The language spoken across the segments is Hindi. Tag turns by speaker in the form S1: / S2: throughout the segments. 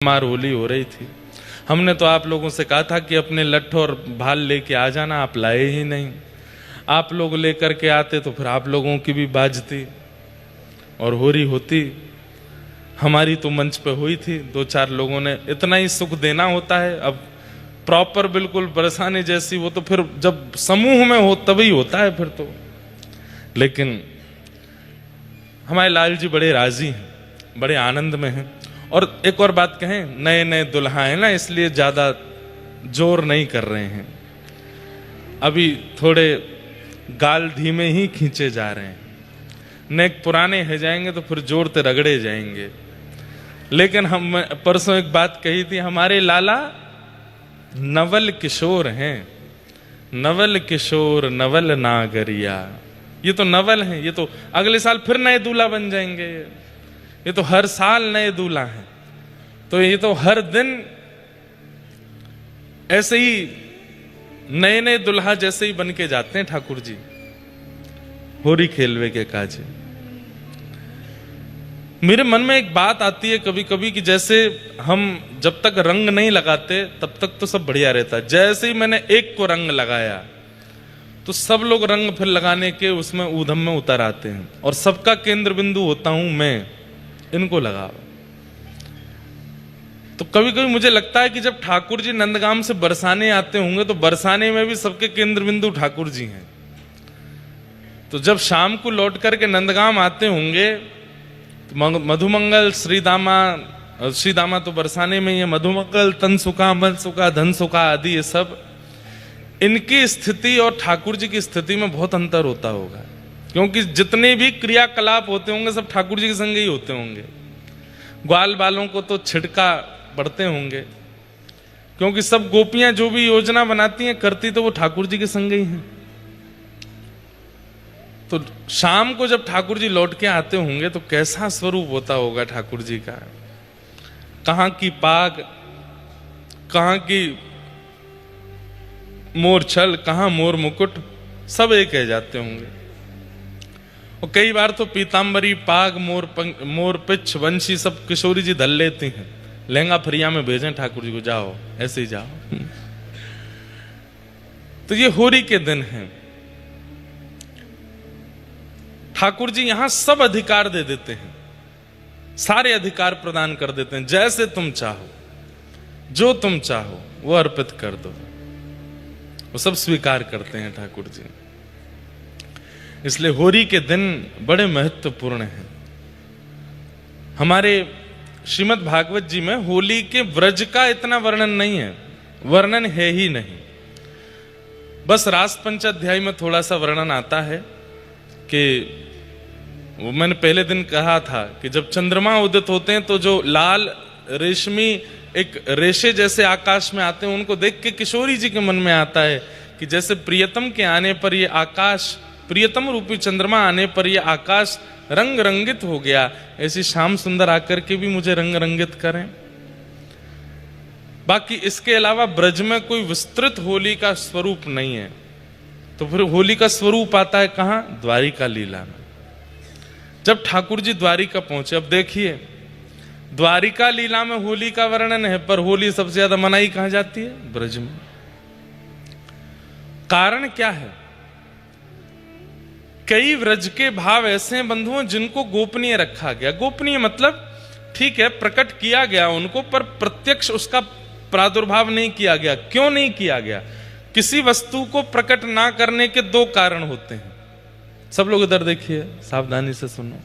S1: मार होली हो रही थी। हमने तो आप लोगों से कहा था कि अपने लट्ठ और भाल लेके आ जाना, आप लाए ही नहीं। आप लोग लेकर के आते तो फिर आप लोगों की भी बाजती और होरी होती। हमारी तो मंच पे हुई थी, दो चार लोगों ने। इतना ही सुख देना होता है। अब प्रॉपर बिल्कुल बरसाने जैसी वो तो फिर जब समूह में हो तभी होता है फिर तो। लेकिन हमारे लाल जी बड़े राजी हैं, बड़े आनंद में हैं। और एक और बात कहें, नए नए दुल्हा हैं ना, इसलिए ज्यादा जोर नहीं कर रहे हैं। अभी थोड़े गाल धीमे ही खींचे जा रहे हैं। नेक पुराने हो जाएंगे तो फिर जोड़ते रगड़े जाएंगे। लेकिन हम परसों एक बात कही थी, हमारे लाला नवल किशोर हैं। नवल किशोर नवल नागरिया, ये तो नवल हैं। ये तो अगले साल फिर नए दूल्हा बन जाएंगे। ये तो हर साल नए दूल्हा हैं। तो ये तो हर दिन ऐसे ही नए नए दुल्हा जैसे ही बन के जाते हैं ठाकुर जी, होरी खेलवे के काजे। मेरे मन में एक बात आती है कभी कभी कि जैसे हम जब तक रंग नहीं लगाते तब तक तो सब बढ़िया रहता है। जैसे ही मैंने एक को रंग लगाया तो सब लोग रंग फिर लगाने के उसमें ऊधम में उतर आते हैं और सबका केंद्र बिंदु होता हूं मैं, इनको लगाओ। तो कभी कभी मुझे लगता है कि जब ठाकुर जी नंदगाम से बरसाने आते होंगे तो बरसाने में भी सबके केंद्र बिंदु ठाकुर जी हैं। तो जब शाम को लौट करके नंदगाम आते होंगे तो मधुमंगल श्रीदामा तो बरसाने में ही है। मधुमंगल, तनसुका, मनसुका, धनसुका आदि ये सब, इनकी स्थिति और ठाकुर जी की स्थिति में बहुत अंतर होता होगा। क्योंकि जितने भी क्रियाकलाप होते होंगे सब ठाकुर जी के संग ही होते होंगे। ग्वाल बालों को तो छिड़का पड़ते होंगे, क्योंकि सब गोपियां जो भी योजना बनाती हैं करती तो वो ठाकुर जी के संग ही हैं। तो शाम को जब ठाकुर जी लौट के आते होंगे तो कैसा स्वरूप होता होगा ठाकुर जी का। कहां की पाग, कहां की मोर छल, कहां मोर मुकुट, सब एक कह जाते होंगे। और कई बार तो पीतांबरी, पाग, मोर पिछ, वंशी सब किशोरी जी धल लेती हैं। लहंगा फरिया में भेजें ठाकुर जी को, जाओ ऐसे ही जाओ। तो ये होरी के दिन हैं। ठाकुर जी यहां सब अधिकार दे देते हैं, सारे अधिकार प्रदान कर देते हैं। जैसे तुम चाहो, जो तुम चाहो वो अर्पित कर दो, वो सब स्वीकार करते हैं ठाकुर जी। इसलिए होरी के दिन बड़े महत्वपूर्ण हैं। हमारे श्रीमद् भागवत जी में होली के व्रज का इतना वर्णन नहीं है, वर्णन है ही नहीं। बस रास पंचाध्याय में थोड़ा सा वर्णन आता है कि वो मैंने पहले दिन कहा था कि जब चंद्रमा उदित होते हैं तो जो लाल रेशमी एक रेशे जैसे आकाश में आते हैं, उनको देख के किशोरी जी के मन में आता है कि जैसे प्रियतम के आने पर ये आकाश, प्रियतम रूपी चंद्रमा आने पर ये आकाश रंग रंगित हो गया, ऐसी श्याम सुंदर आकर के भी मुझे रंग रंगित करें। बाकी इसके अलावा ब्रज में कोई विस्तृत होली का स्वरूप नहीं है। तो फिर होली का स्वरूप आता है कहां? द्वारिका लीला में। जब ठाकुर जी द्वारिका पहुंचे, अब देखिए द्वारिका लीला में होली का वर्णन है, पर होली सबसे ज्यादा मनाई कहां जाती है? ब्रज में। कारण क्या है? कई व्रज के भाव ऐसे हैं बंधुओं जिनको गोपनीय रखा गया। गोपनीय मतलब ठीक है प्रकट किया गया उनको, पर प्रत्यक्ष उसका प्रादुर्भाव नहीं किया गया। क्यों नहीं किया गया? किसी वस्तु को प्रकट ना करने के दो कारण होते हैं। सब लोग इधर देखिए, सावधानी से सुनो।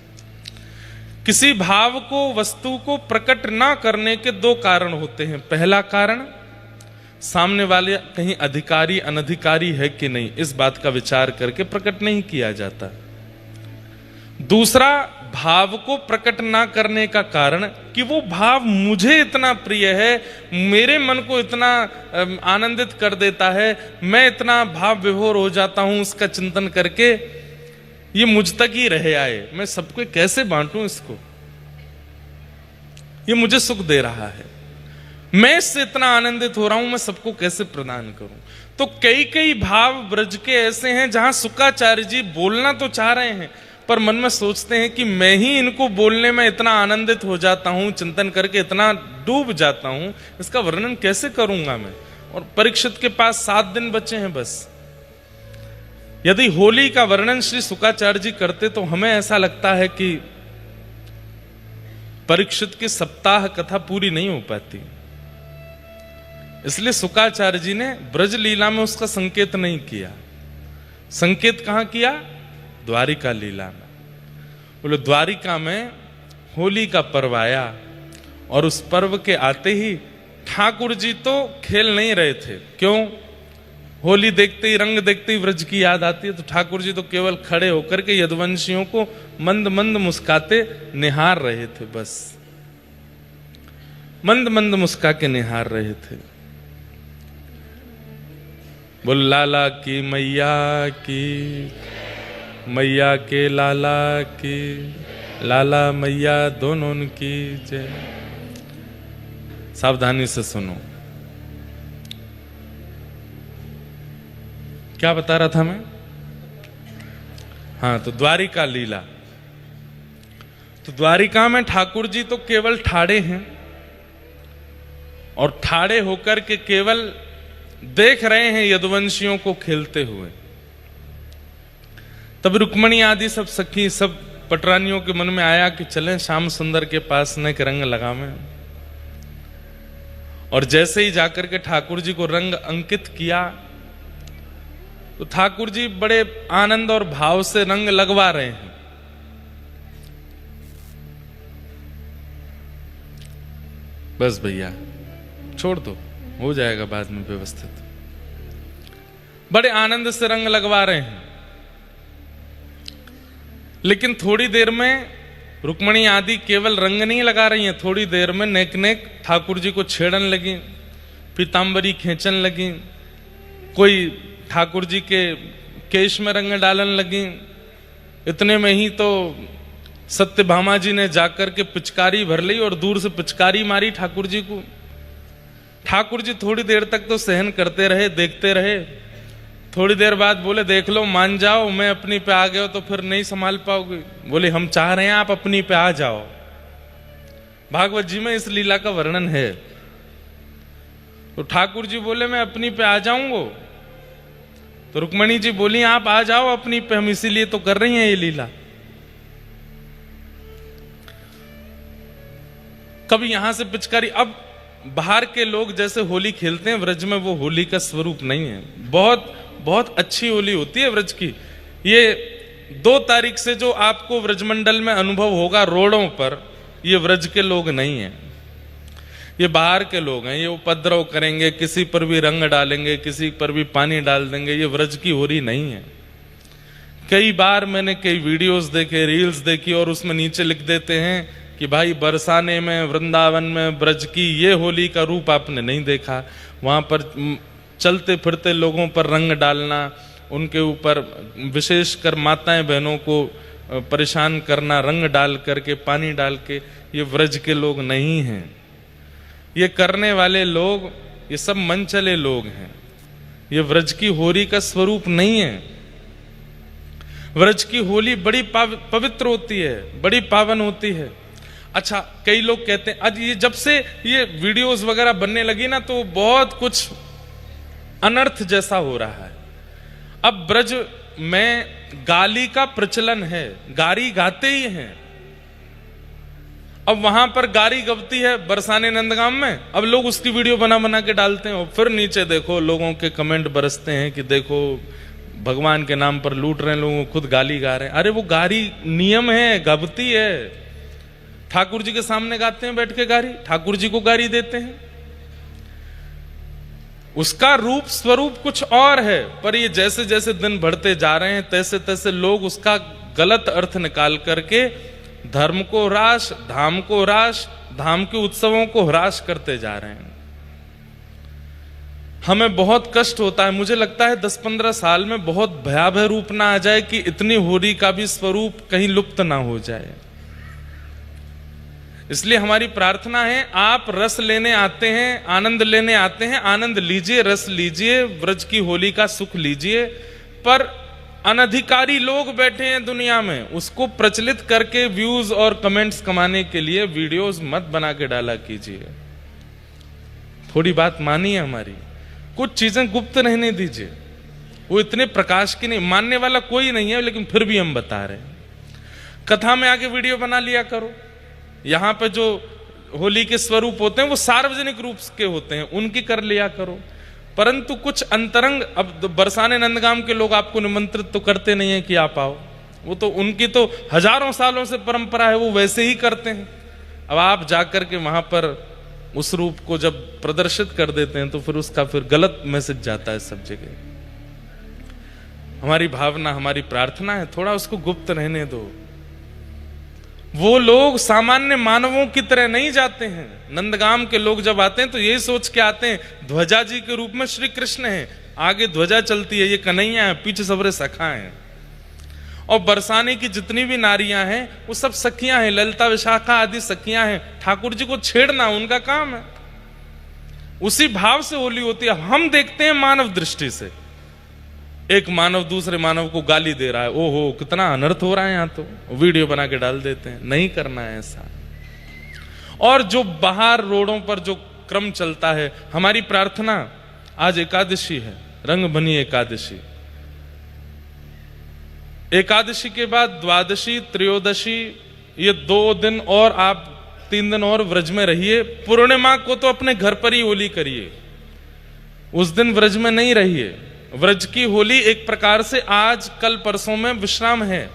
S1: किसी भाव को, वस्तु को प्रकट ना करने के दो कारण होते हैं। पहला कारण, सामने वाले कहीं अधिकारी अनधिकारी है कि नहीं, इस बात का विचार करके प्रकट नहीं किया जाता। दूसरा, भाव को प्रकट ना करने का कारण कि वो भाव मुझे इतना प्रिय है, मेरे मन को इतना आनंदित कर देता है, मैं इतना भाव विभोर हो जाता हूं उसका चिंतन करके, ये मुझ तक ही रह आए, मैं सबको कैसे बांटूं इसको, ये मुझे सुख दे रहा है, मैं इससे इतना आनंदित हो रहा हूं, मैं सबको कैसे प्रदान करूं। तो कई कई भाव ब्रज के ऐसे हैं जहां शुक्राचार्य जी बोलना तो चाह रहे हैं पर मन में सोचते हैं कि मैं ही इनको बोलने में इतना आनंदित हो जाता हूं, चिंतन करके इतना डूब जाता हूं, इसका वर्णन कैसे करूंगा मैं। और परीक्षित के पास 7 दिन बचे हैं बस। यदि होली का वर्णन श्री शुकाचार्य जी करते तो हमें ऐसा लगता है कि परीक्षित की सप्ताह कथा पूरी नहीं हो पाती। इसलिए शुकाचार्य जी ने ब्रज लीला में उसका संकेत नहीं किया। संकेत कहां किया? द्वारिका लीला में। बोले द्वारिका में होली का पर्व आया और उस पर्व के आते ही ठाकुर जी तो खेल नहीं रहे थे। क्यों? होली देखते ही, रंग देखते ही व्रज की याद आती है। तो ठाकुर जी तो केवल खड़े होकर के यदुवंशियों को मंद मंद मुस्काते निहार रहे थे। बस मंद मंद मुस्का के निहार रहे थे। बोल लाला की मैया की, मैया के लाला की, लाला मैया दोनों की जय। सावधानी से सुनो, क्या बता रहा था मैं? हाँ, तो द्वारिका लीला। तो द्वारिका में ठाकुर जी तो केवल ठाड़े हैं और ठाड़े होकर के केवल देख रहे हैं यदुवंशियों को खेलते हुए। तब रुक्मणी आदि सब सखी, सब पटरानियों के मन में आया कि चलें श्याम सुंदर के पास न एक रंग लगावें। और जैसे ही जाकर के ठाकुर जी को रंग अंकित किया तो ठाकुर जी बड़े आनंद और भाव से रंग लगवा रहे हैं। बस भैया छोड़ दो, हो जाएगा बाद में व्यवस्थित। बड़े आनंद से रंग लगवा रहे हैं। लेकिन थोड़ी देर में रुक्मणी आदि केवल रंग नहीं लगा रही हैं, थोड़ी देर में नेक नेक ठाकुर जी को छेड़न लगी, पीतांबरी खींचन लगी, कोई ठाकुर जी के केश में रंग डालन लगी। इतने में ही तो सत्यभामा जी ने जाकर के पिचकारी भर ली और दूर से पिचकारी मारी ठाकुर जी को। ठाकुर जी थोड़ी देर तक तो सहन करते रहे, देखते रहे। थोड़ी देर बाद बोले देख लो, मान जाओ, मैं अपनी पे आ गया तो फिर नहीं संभाल पाओगे। बोले हम चाह रहे हैं आप अपनी पे आ जाओ। भागवत जी में इस लीला का वर्णन है। तो ठाकुर जी बोले मैं अपनी पे आ जाऊंगा। तो रुक्मणी जी बोली आप आ जाओ अपनी पे, हम इसीलिए तो कर रही हैं ये लीला। कभी यहां से पिचकारी। अब बाहर के लोग जैसे होली खेलते हैं व्रज में, वो होली का स्वरूप नहीं है। बहुत बहुत अच्छी होली होती है व्रज की। ये 2 तारीख से जो आपको व्रजमंडल में अनुभव होगा रोडों पर, ये व्रज के लोग नहीं है, ये बाहर के लोग हैं। ये उपद्रव करेंगे, किसी पर भी रंग डालेंगे, किसी पर भी पानी डाल देंगे। ये व्रज की होली नहीं है। कई बार मैंने कई वीडियोस देखे, रील्स देखी, और उसमें नीचे लिख देते हैं कि भाई बरसाने में, वृंदावन में ब्रज की ये होली का रूप आपने नहीं देखा। वहां पर चलते फिरते लोगों पर रंग डालना, उनके ऊपर विशेषकर माताएं बहनों को परेशान करना, रंग डाल करके, पानी डाल के, ये व्रज के लोग नहीं हैं। ये करने वाले लोग, ये सब मन चले लोग हैं। ये व्रज की होली का स्वरूप नहीं है। व्रज की होली बड़ी पवित्र होती है, बड़ी पावन होती है। अच्छा, कई लोग कहते हैं आज ये जब से ये वीडियोस वगैरह बनने लगी ना, तो बहुत कुछ अनर्थ जैसा हो रहा है। अब ब्रज में गाली का प्रचलन है, गारी गाते ही हैं। अब वहां पर गारी गबती है बरसाने नंदगाम में, अब लोग उसकी वीडियो बना बना के डालते हैं। और फिर नीचे देखो लोगों के कमेंट बरसते हैं कि देखो भगवान के नाम पर लूट रहे हैं लोगों, खुद गाली गा रहे हैं। अरे वो गारी नियम है, गबती है। ठाकुर जी के सामने गाते हैं बैठ के गारी, ठाकुर जी को गारी देते हैं। उसका रूप स्वरूप कुछ और है, पर ये जैसे जैसे दिन बढ़ते जा रहे हैं तैसे तैसे लोग उसका गलत अर्थ निकाल करके धर्म को ह्रास, धाम को ह्रास, धाम के उत्सवों को ह्रास करते जा रहे हैं। हमें बहुत कष्ट होता है। मुझे लगता है 10-15 साल में बहुत भयावह रूप ना आ जाए कि इतनी होली का भी स्वरूप कहीं लुप्त ना हो जाए। इसलिए हमारी प्रार्थना है, आप रस लेने आते हैं, आनंद लेने आते हैं, आनंद लीजिए, रस लीजिए, व्रज की होली का सुख लीजिए, पर अनधिकारी लोग बैठे हैं दुनिया में, उसको प्रचलित करके व्यूज और कमेंट्स कमाने के लिए वीडियोस मत बना के डाला कीजिए। थोड़ी बात मानिए हमारी, कुछ चीजें गुप्त रहने दीजिए। वो इतने प्रकाश की नहीं, मानने वाला कोई नहीं है, लेकिन फिर भी हम बता रहे हैं। कथा में आके वीडियो बना लिया करो। यहां पे जो होली के स्वरूप होते हैं वो सार्वजनिक रूप के होते हैं, उनकी कर लिया करो। परंतु कुछ अंतरंग, अब बरसाने नंदगाम के लोग आपको निमंत्रित तो करते नहीं है कि आप आओ, वो तो उनकी तो हजारों सालों से परंपरा है, वो वैसे ही करते हैं। अब आप जाकर के वहां पर उस रूप को जब प्रदर्शित कर देते हैं तो फिर उसका फिर गलत मैसेज जाता है सब जगह। हमारी भावना, हमारी प्रार्थना है, थोड़ा उसको गुप्त रहने दो। वो लोग सामान्य मानवों की तरह नहीं जाते हैं। नंदगाम के लोग जब आते हैं तो यही सोच के आते हैं ध्वजा जी के रूप में श्री कृष्ण है, आगे ध्वजा चलती है, ये कन्हैया है, पीछे सबरे सखा हैं। और बरसाने की जितनी भी नारियां हैं वो सब सखियां हैं, ललिता विशाखा आदि सखियां हैं। ठाकुर जी को छेड़ना उनका काम है। उसी भाव से होली होती है। हम देखते हैं मानव दृष्टि से, एक मानव दूसरे मानव को गाली दे रहा है, ओहो कितना अनर्थ हो रहा है, यहां तो वीडियो बना के डाल देते हैं। नहीं करना है ऐसा। और जो बाहर रोडों पर जो क्रम चलता है, हमारी प्रार्थना, आज एकादशी है, रंग बनी एकादशी। एकादशी के बाद द्वादशी, त्रयोदशी, ये 2 दिन और आप 3 दिन और व्रज में रहिए। पूर्णिमा को तो अपने घर पर ही होली करिए, उस दिन व्रज में नहीं रहिए। व्रज की होली एक प्रकार से आज कल परसों में विश्राम है।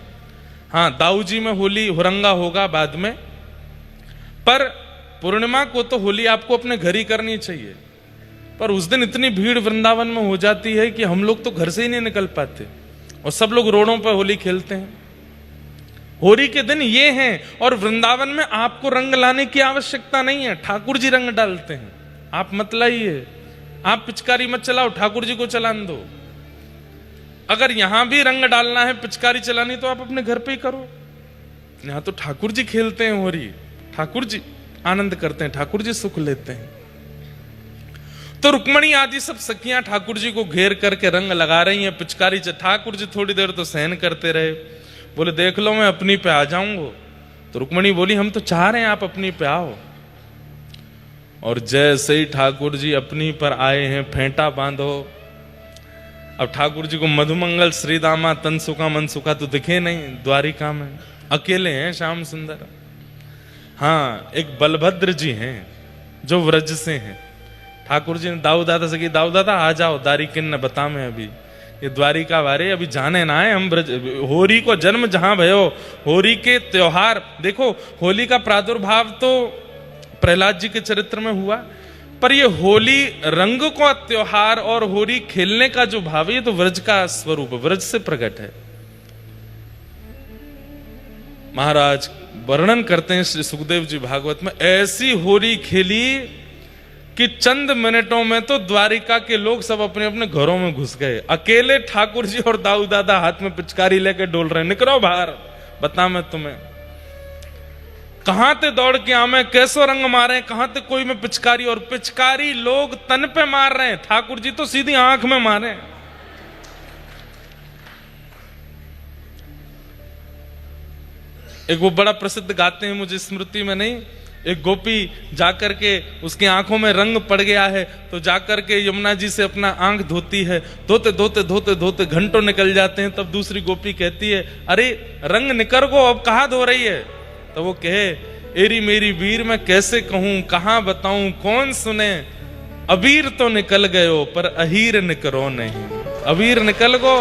S1: हाँ, दाऊ जी में होली हुरंगा होगा बाद में, पर पूर्णिमा को तो होली आपको अपने घर ही करनी चाहिए। पर उस दिन इतनी भीड़ वृंदावन में हो जाती है कि हम लोग तो घर से ही नहीं निकल पाते और सब लोग रोडों पर होली खेलते हैं। होली के दिन ये हैं, और वृंदावन में आपको रंग लाने की आवश्यकता नहीं है, ठाकुर जी रंग डालते हैं। आप मत लाइए, आप पिचकारी मत चलाओ, ठाकुर जी को चलान दो। अगर यहां भी रंग डालना है, पिचकारी चलानी, तो आप अपने घर पे ही करो। यहां तो ठाकुर जी खेलते हैं होली, ठाकुर जी आनंद करते हैं, ठाकुर जी सुख लेते हैं। तो रुक्मणी आदि सब सखियां ठाकुर जी को घेर करके रंग लगा रही हैं, पिचकारी। ठाकुर जी थोड़ी देर तो सहन करते रहे, बोले देख लो मैं अपनी पे आ जाऊंगा। तो रुक्मणी बोली हम तो चाह रहे हैं आप अपनी पे आओ। और जैसे ही ठाकुर जी अपनी पर आए हैं, फेंटा बांधो। अब ठाकुर जी को मधुमंगल, श्रीदामा, तनसुका, मनसुका तो दिखे नहीं द्वारिका में, अकेले हैं श्याम सुंदर। हाँ, एक बलभद्र जी हैं जो व्रज से हैं। ठाकुर जी ने दाऊ दादा से कही, दाऊ दादा आ जाओ, दारिकिन ने बता में अभी ये द्वारिका वारे अभी जाने ना है हम ब्रज। होरी को जन्म जहां भयो, होरी के त्योहार देखो। होली का प्रादुर्भाव तो प्रहलाद जी के चरित्र में हुआ, पर ये होली रंग का त्योहार और होली खेलने का जो भाव है तो व्रज का स्वरूप, व्रज से प्रकट है। महाराज वर्णन करते हैं श्री सुखदेव जी भागवत में, ऐसी होली खेली कि चंद मिनटों में तो द्वारिका के लोग सब अपने अपने घरों में घुस गए। अकेले ठाकुर जी और दाऊ दादा हाथ में पिचकारी लेकर डोल रहे हैं, निकलो बाहर, बता मैं तुम्हें कहां ते दौड़ के आमे, कैसो रंग मारे, कहां ते कोई में पिचकारी, और पिचकारी लोग तन पे मार रहे हैं, ठाकुर जी तो सीधी आंख में मारे। एक वो बड़ा प्रसिद्ध गाते हैं, मुझे स्मृति में नहीं, एक गोपी जाकर के उसकी आंखों में रंग पड़ गया है तो जाकर के यमुना जी से अपना आंख धोती है, धोते धोते धोते धोते घंटों निकल जाते हैं। तब दूसरी गोपी कहती है, अरे रंग निकर गो, अब कहां धो रही है? तो वो कहे, एरी मेरी वीर मैं कैसे कहूं, कहां बताऊं, कौन सुने, अबीर तो निकल गयो पर अहीर निकरो नहीं, अबीर निकल गो।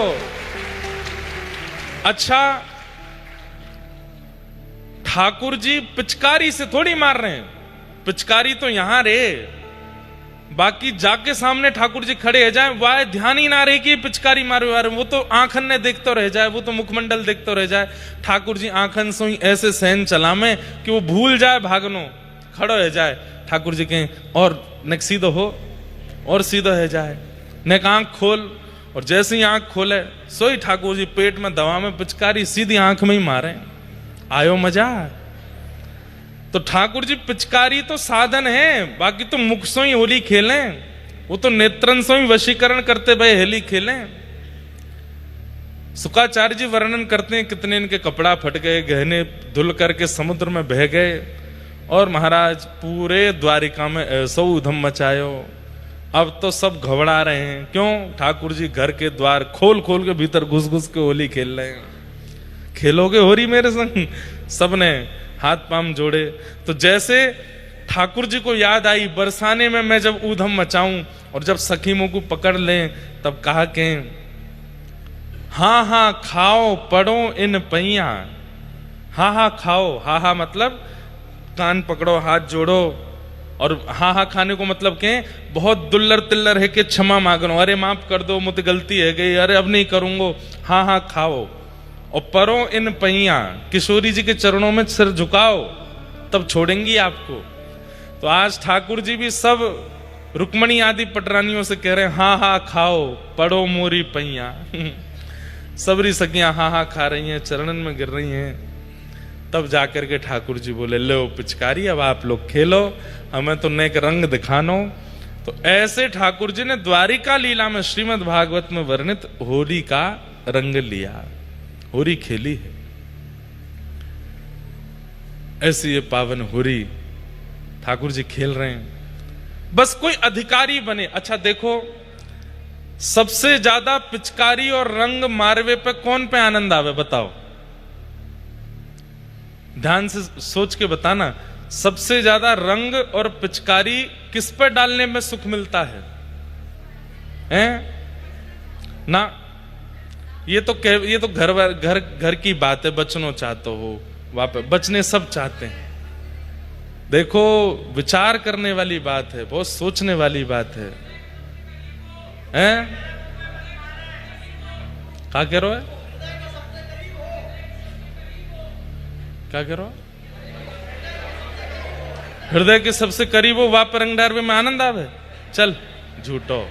S1: अच्छा, ठाकुर जी पिचकारी से थोड़ी मार रहे हैं, पिचकारी तो यहां रे, बाकी जाके सामने ठाकुर जी खड़े हो जाए, वह ध्यान ही ना रहे कि पिचकारी मारे, वो तो आंखन ने देखते रह जाए, वो तो मुखमंडल देखते रह जाए। ठाकुर जी आंखन से ही ऐसे सहन चलामे कि वो भूल जाए भागनो, खड़ो हो जाए। ठाकुर जी कहें, और नेक सीधो हो, और सीधो हो जाए, नेक आंख खोल, और जैसे ही आंख खोले सोई ठाकुर जी पेट में दवा में पिचकारी सीधी आंख में ही मारे। आयो मजा। तो ठाकुर जी पिचकारी तो साधन है, बाकी तो मुख सो ही होली खेलें, वो तो नेत्रन सो ही वशीकरण करते भाई होली खेलें। शुकाचार्य जी वर्णन करते हैं कितने इनके कपड़ा फट गए, गहने धुल करके समुद्र में बह गए, और महाराज पूरे द्वारिका में ऐसो उधम मचायो। अब तो सब घबरा रहे हैं, क्यों? ठाकुर जी घर के द्वार खोल खोल के भीतर घुस घुस के होली खेल रहे हैं। खेलोगे होली मेरे संग? सबने हाथ पांव जोड़े। तो जैसे ठाकुर जी को याद आई बरसाने में मैं जब ऊधम मचाऊं और जब सखी मुंह को पकड़ लें, तब कहा के हाँ हाँ खाओ पड़ो इन पैया। हाँ हाँ खाओ, हाँ हाँ मतलब कान पकड़ो, हाथ जोड़ो, और हाँ हाँ खाने को मतलब के बहुत दुल्लर तिल्लर है कि क्षमा मांगनो, अरे माफ कर दो मुझे गलती है गई, अरे अब नहीं करूंगो। हाँ हाँ खाओ और परो इन पैया, किशोरी जी के चरणों में सिर झुकाओ, तब छोड़ेंगी आपको। तो आज ठाकुर जी भी सब रुक्मणी आदि पटरानियों से कह रहे हैं हाँ हाँ खाओ पड़ो मोरी पैया। सबरी सखियां हाँ हाँ खा रही हैं, चरणन में गिर रही हैं। तब जाकर के ठाकुर जी बोले लो पिचकारी अब आप लोग खेलो, हमें तो नेक रंग दिखानो। तो ऐसे ठाकुर जी ने द्वारिका लीला में श्रीमद् भागवत में वर्णित होली का रंग लिया, होली खेली है। ऐसी ये पावन होली ठाकुर जी खेल रहे हैं। बस कोई अधिकारी बने। अच्छा देखो, सबसे ज्यादा पिचकारी और रंग मारवे पे कौन पे आनंद आवे बताओ? ध्यान से सोच के बताना, सबसे ज्यादा रंग और पिचकारी किस पर डालने में सुख मिलता है? हैं? ना, ये तो घर की बात है। बचनो चाहते हो वापस, बचने सब चाहते हैं। देखो विचार करने वाली बात है, बहुत सोचने वाली बात है। हैं? क्या कह रहे हो? क्या कह रहे हो? हृदय के सबसे करीब हो, वाप रंग डारवे में आनंद आवे। चल झूठो,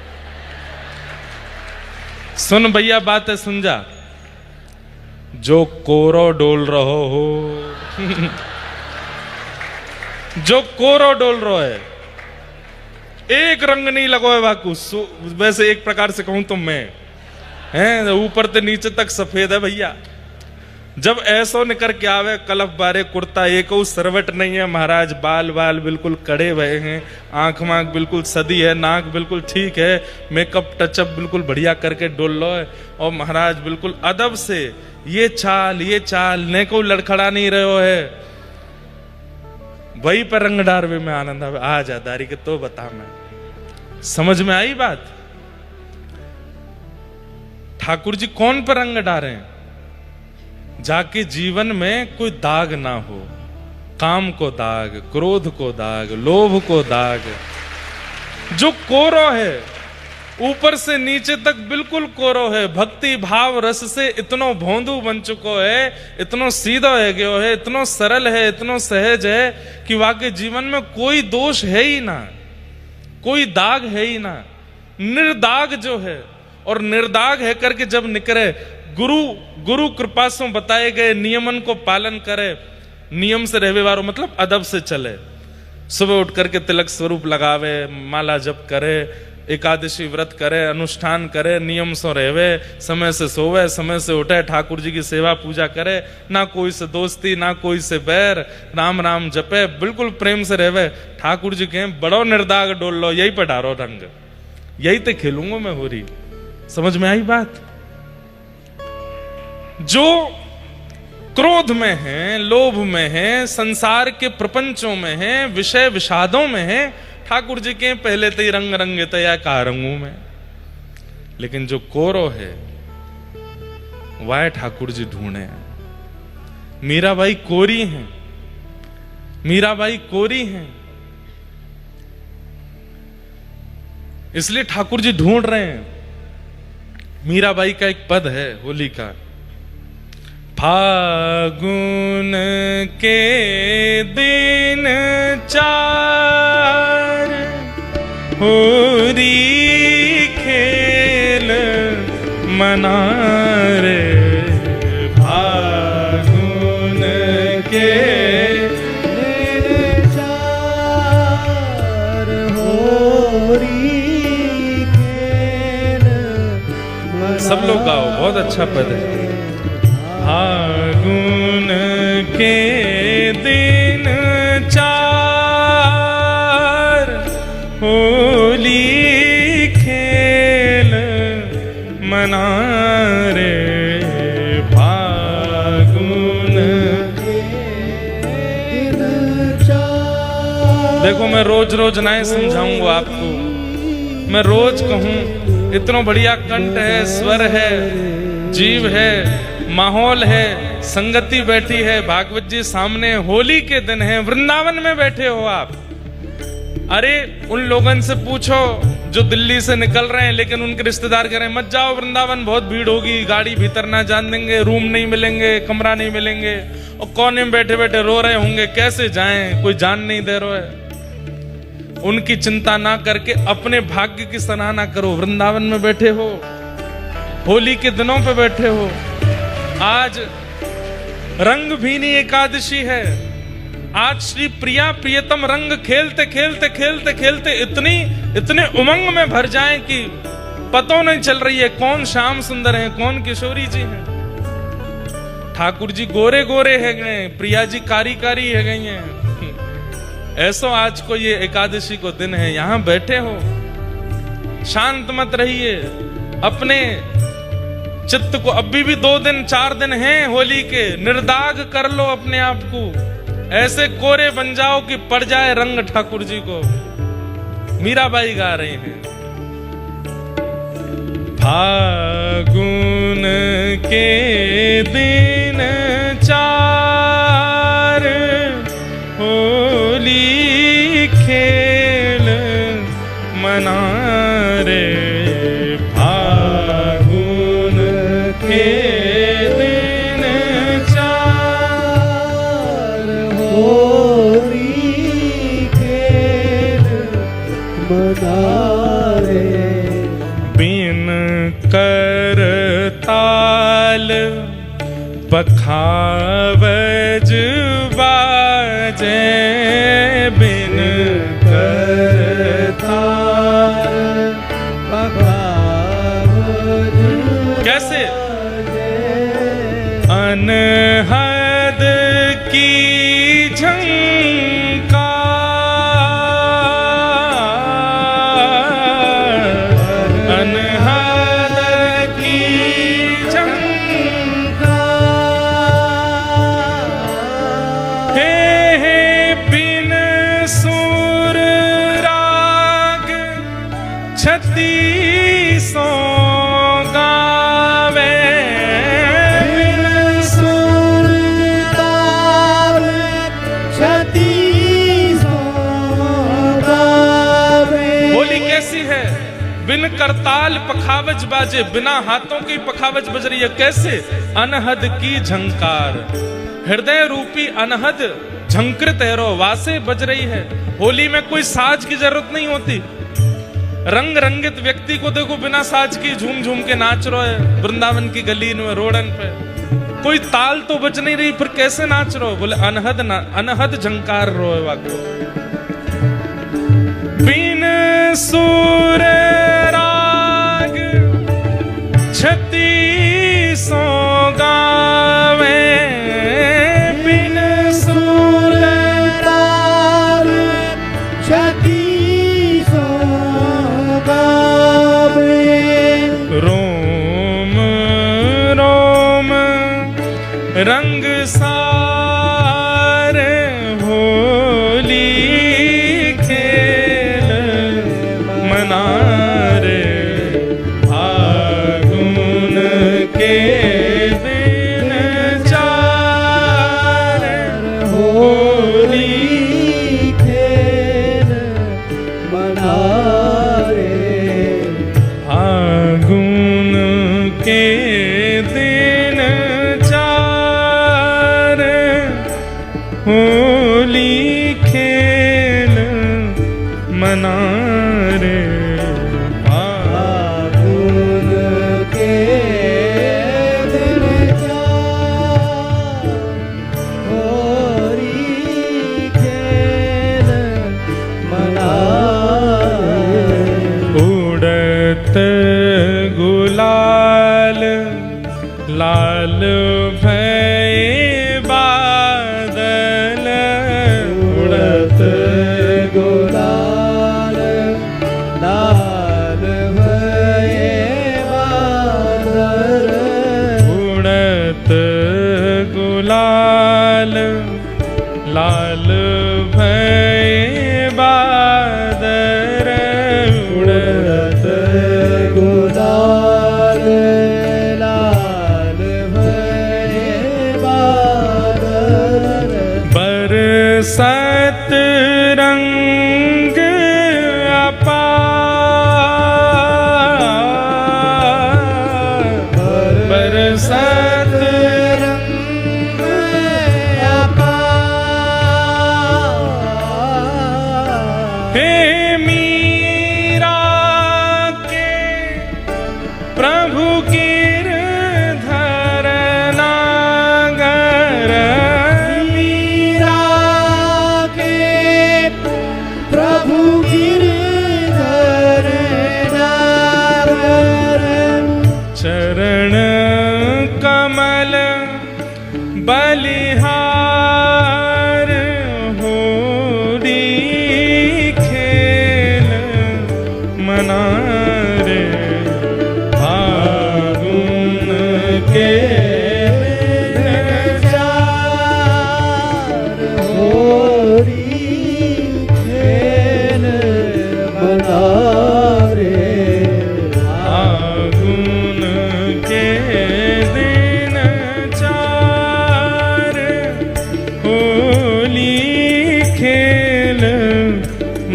S1: सुन भैया बात है, सुन जा। जो कोरो डोल रहो हो जो कोरो डोल रहो है, एक रंग नहीं लगो है वाकू। वैसे एक प्रकार से कहूं तो मैं हैं ऊपर से नीचे तक सफेद है भैया। जब ऐसो निकर के आवे कलफ बारे कुर्ता, एक सरवट नहीं है महाराज, बाल बाल बिल्कुल कड़े हुए हैं, आंख मांख बिल्कुल सदी है, नाक बिल्कुल ठीक है, मेकअप टचअप बिल्कुल बढ़िया करके डोल लो है, और महाराज बिल्कुल अदब से ये चाल ने को लड़खड़ा नहीं रहे है। वही पर रंग डारवे में आनंद आवे। आ जा दारी के तो बता, मैं समझ में आई बात? ठाकुर जी कौन पर रंग डारे हैं? जाके जीवन में कोई दाग ना हो, काम को दाग, क्रोध को दाग, लोभ को दाग। जो कोरो है, ऊपर से नीचे तक बिल्कुल कोरो है, भक्ति भाव रस से इतनो भोंदू बन चुको है, इतनो सीधा है गयो है, इतनो सरल है, इतनो सहज है कि वाकई जीवन में कोई दोष है ही ना, कोई दाग है ही ना। निर्दाग जो है, और निर्दाग है करके जब निकले, गुरु कृपा से बताए गए नियमन को पालन करे, नियम से रहवे वारो मतलब अदब से चले। सुबह उठ करके तिलक स्वरूप लगावे, माला जप करे, एकादशी व्रत करे, अनुष्ठान करे, नियम से रहवे, समय से सोवे, समय से उठे, ठाकुर जी की सेवा पूजा करे, ना कोई से दोस्ती ना कोई से बैर, राम राम जपे, बिल्कुल प्रेम से रहवे। ठाकुर जी कहें बड़ो निर्दाग डोल लो, यही पर डारो रंग, यही तो खेलूंगा मैं होरी। समझ में आई बात? जो क्रोध में है, लोभ में है, संसार के प्रपंचों में है, विषय विषादों में है, ठाकुर जी के पहले तो ही रंग रंगे तया का रंगू में। लेकिन जो कोरो है वह ठाकुर जी ढूंढे हैं। मीराबाई कोरी हैं, मीराबाई कोरी हैं, इसलिए ठाकुर जी ढूंढ रहे हैं। मीराबाई का एक पद है होली का, फागुन के दिन 4 होरी खेल मना रे, फागुन के दिन 4 होरी खेल सब लोग गाओ, बहुत अच्छा पद है। फागुन के दिन चार होली खेल मना रे, फागुन के दिन चार। देखो मैं रोज रोज नहीं समझाऊंगा आपको, मैं रोज कहूं इतना बढ़िया कंठ है, स्वर है, जीव है, माहौल है, संगति बैठी है, भागवत जी सामने, होली के दिन है, वृंदावन में बैठे हो आप। अरे उन लोगों से पूछो जो दिल्ली से निकल रहे हैं, लेकिन उनके रिश्तेदार कह रहे हैं मत जाओ वृंदावन, बहुत भीड़ होगी, गाड़ी भीतर ना जान देंगे, रूम नहीं मिलेंगे, कमरा नहीं मिलेंगे, और कोने में बैठे बैठे रो रहे होंगे कैसे जाएं, कोई जान नहीं दे रहा है। उनकी चिंता ना करके अपने भाग्य की सराहना करो। वृंदावन में बैठे हो, होली के दिनों पे बैठे हो। आज रंग भीनी एकादशी है। आज श्री प्रिया प्रियतम रंग खेलते खेलते खेलते खेलते इतने उमंग में भर जाएं कि पता नहीं चल रही है कौन श्याम सुंदर है, कौन किशोरी जी हैं। ठाकुर जी गोरे गोरे है गए, प्रिया जी कारी कारी है गई हैं। ऐसो आज को ये एकादशी को दिन है, यहां बैठे हो, शांत मत रहिए। अपने चित्त को, अभी भी 2 दिन 4 दिन हैं होली के, निर्दाग कर लो अपने आप को, ऐसे कोरे बन जाओ कि पड़ जाए रंग ठाकुर जी को। मीराबाई गा रहे हैं, फागुन के दिन चार होली खेल मना रे, फागुन के दिन चार होली खेल मना रे। बिन कर ताल पखावज बाजे, बिन कर ताल पखावज। कैसे? अनहद की झंकार, अनहद की झंकार, हे बिन सुर राग छत्तीसों गावे, बिन सुर राग छत्तीसों गावे। होली कैसी है? बिन करताल पखावज बाजे, बिना हाथों की पखावज बज रही है। कैसे? अनहद की झंकार, हृदय रूपी अनहद झंकृत है, वासे बज रही है। होली में कोई साज की जरूरत नहीं होती। रंग रंगित व्यक्ति को देखो बिना साज की झूम झूम के नाच रहा है वृंदावन की गली में, रोडन पे। कोई ताल तो बज नहीं रही, फिर कैसे नाच रहे हो? बोले अनहद झंकार रो है वाको। बिन सुर राग छत्तीसों गावे, बिन सुर राग छत्तीसों गावे। रोम रोम रंग सार होली खेल मना रे, फागुन के दिन चार होली खेल मना रे, फागुन के दिन चार होली खेल मना रे, फागुन के दिन चार होली खेल मना रे। उड़त गुलाल चरण कमल बलिहार होरी खेल मनारे फागुन के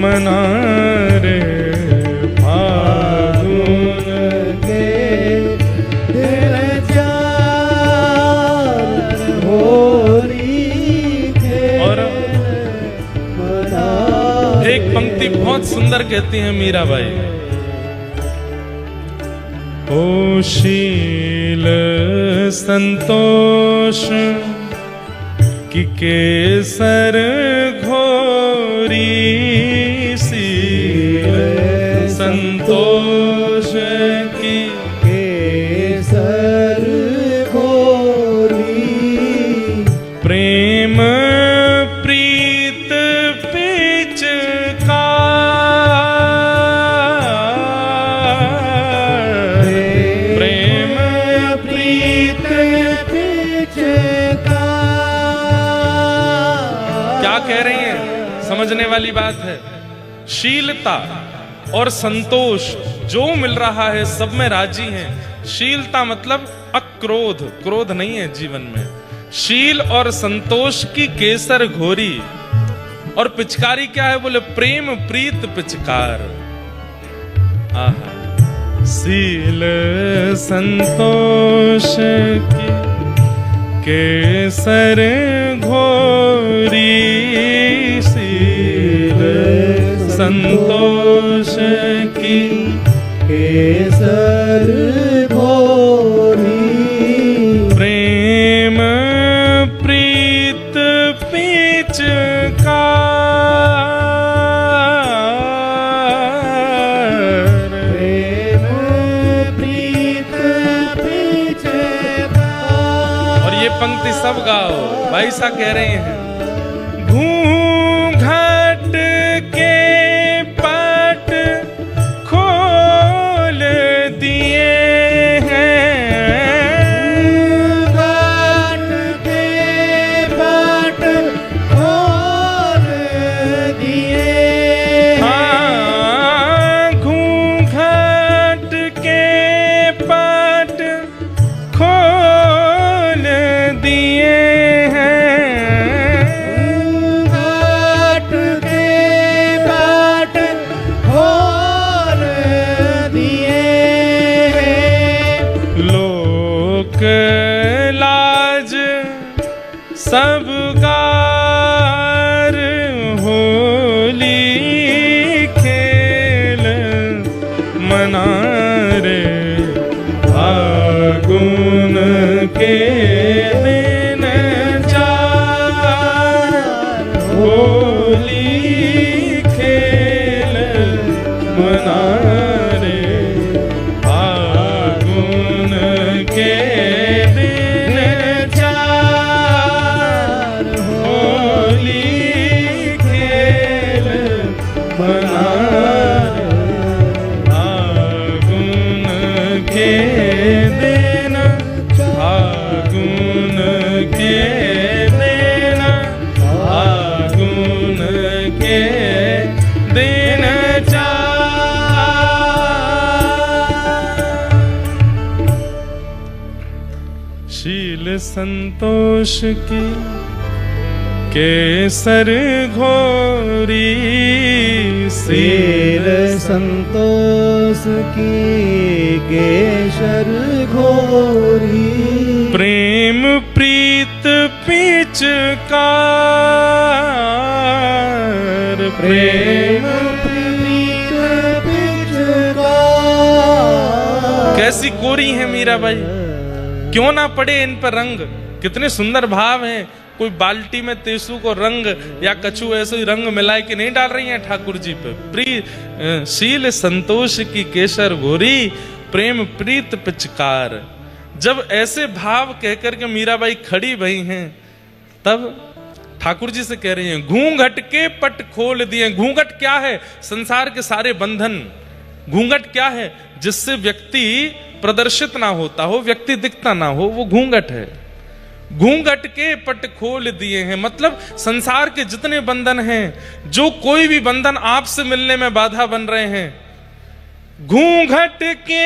S1: मनारे फागुन के दिन चार होली खेल। और एक पंक्ति बहुत सुंदर कहती है मीराबाई, ओ शील संतोष की केसर घोरी, संतोष की केसर घोरी, प्रेम प्रीत पिचकार, प्रेम प्रीत पिचकार। क्या कह रही हैं? समझने वाली बात है। शीलता और संतोष जो मिल रहा है सब में राजी हैं। शीलता मतलब अक्रोध, क्रोध नहीं है जीवन में। शील और संतोष की केसर घोरी, और पिचकारी क्या है? बोले प्रेम प्रीत पिचकार। आहा, शील संतोष की केसर घोरी, शील संतोष की केसर घोरी, प्रेम प्रीत पिचकार, प्रेम प्रीत पिचकार। और ये पंक्ति सब गाओ। भाई सा कह रहे हैं, घूंघट के लाज सब गार होली खेल मनारे फागुन के दिन चार होली खेल मनारे फागुन के शील संतोष की केसर घोरी, शील संतोष की केसर घोरी, प्रेम प्रीत पिचकार, प्रेम प्रीत पिचकार। कैसी कोरी है मीराबाई, क्यों ना पड़े इन पर रंग। कितने सुंदर भाव हैं। कोई बाल्टी में तेसु को रंग या कछू ऐसे ही रंग मिलाए के नहीं डाल रही हैं ठाकुर जी पे। प्रिय शील संतोष की केसर घोरी, प्रेम प्रीत पिचकार। जब ऐसे भाव कहकर के मीराबाई खड़ी भई हैं, तब ठाकुर जी से कह रही हैं, घूंघट के पट खोल दिए। घूंघट क्या है? संसार के सारे बंधन। घूंघट क्या है? जिससे व्यक्ति प्रदर्शित ना होता हो, व्यक्ति दिखता ना हो, वो घूंघट है। घूंघट के पट खोल दिए हैं, मतलब संसार के जितने बंधन हैं, जो कोई भी बंधन आपसे मिलने में बाधा बन रहे हैं, घूंघट के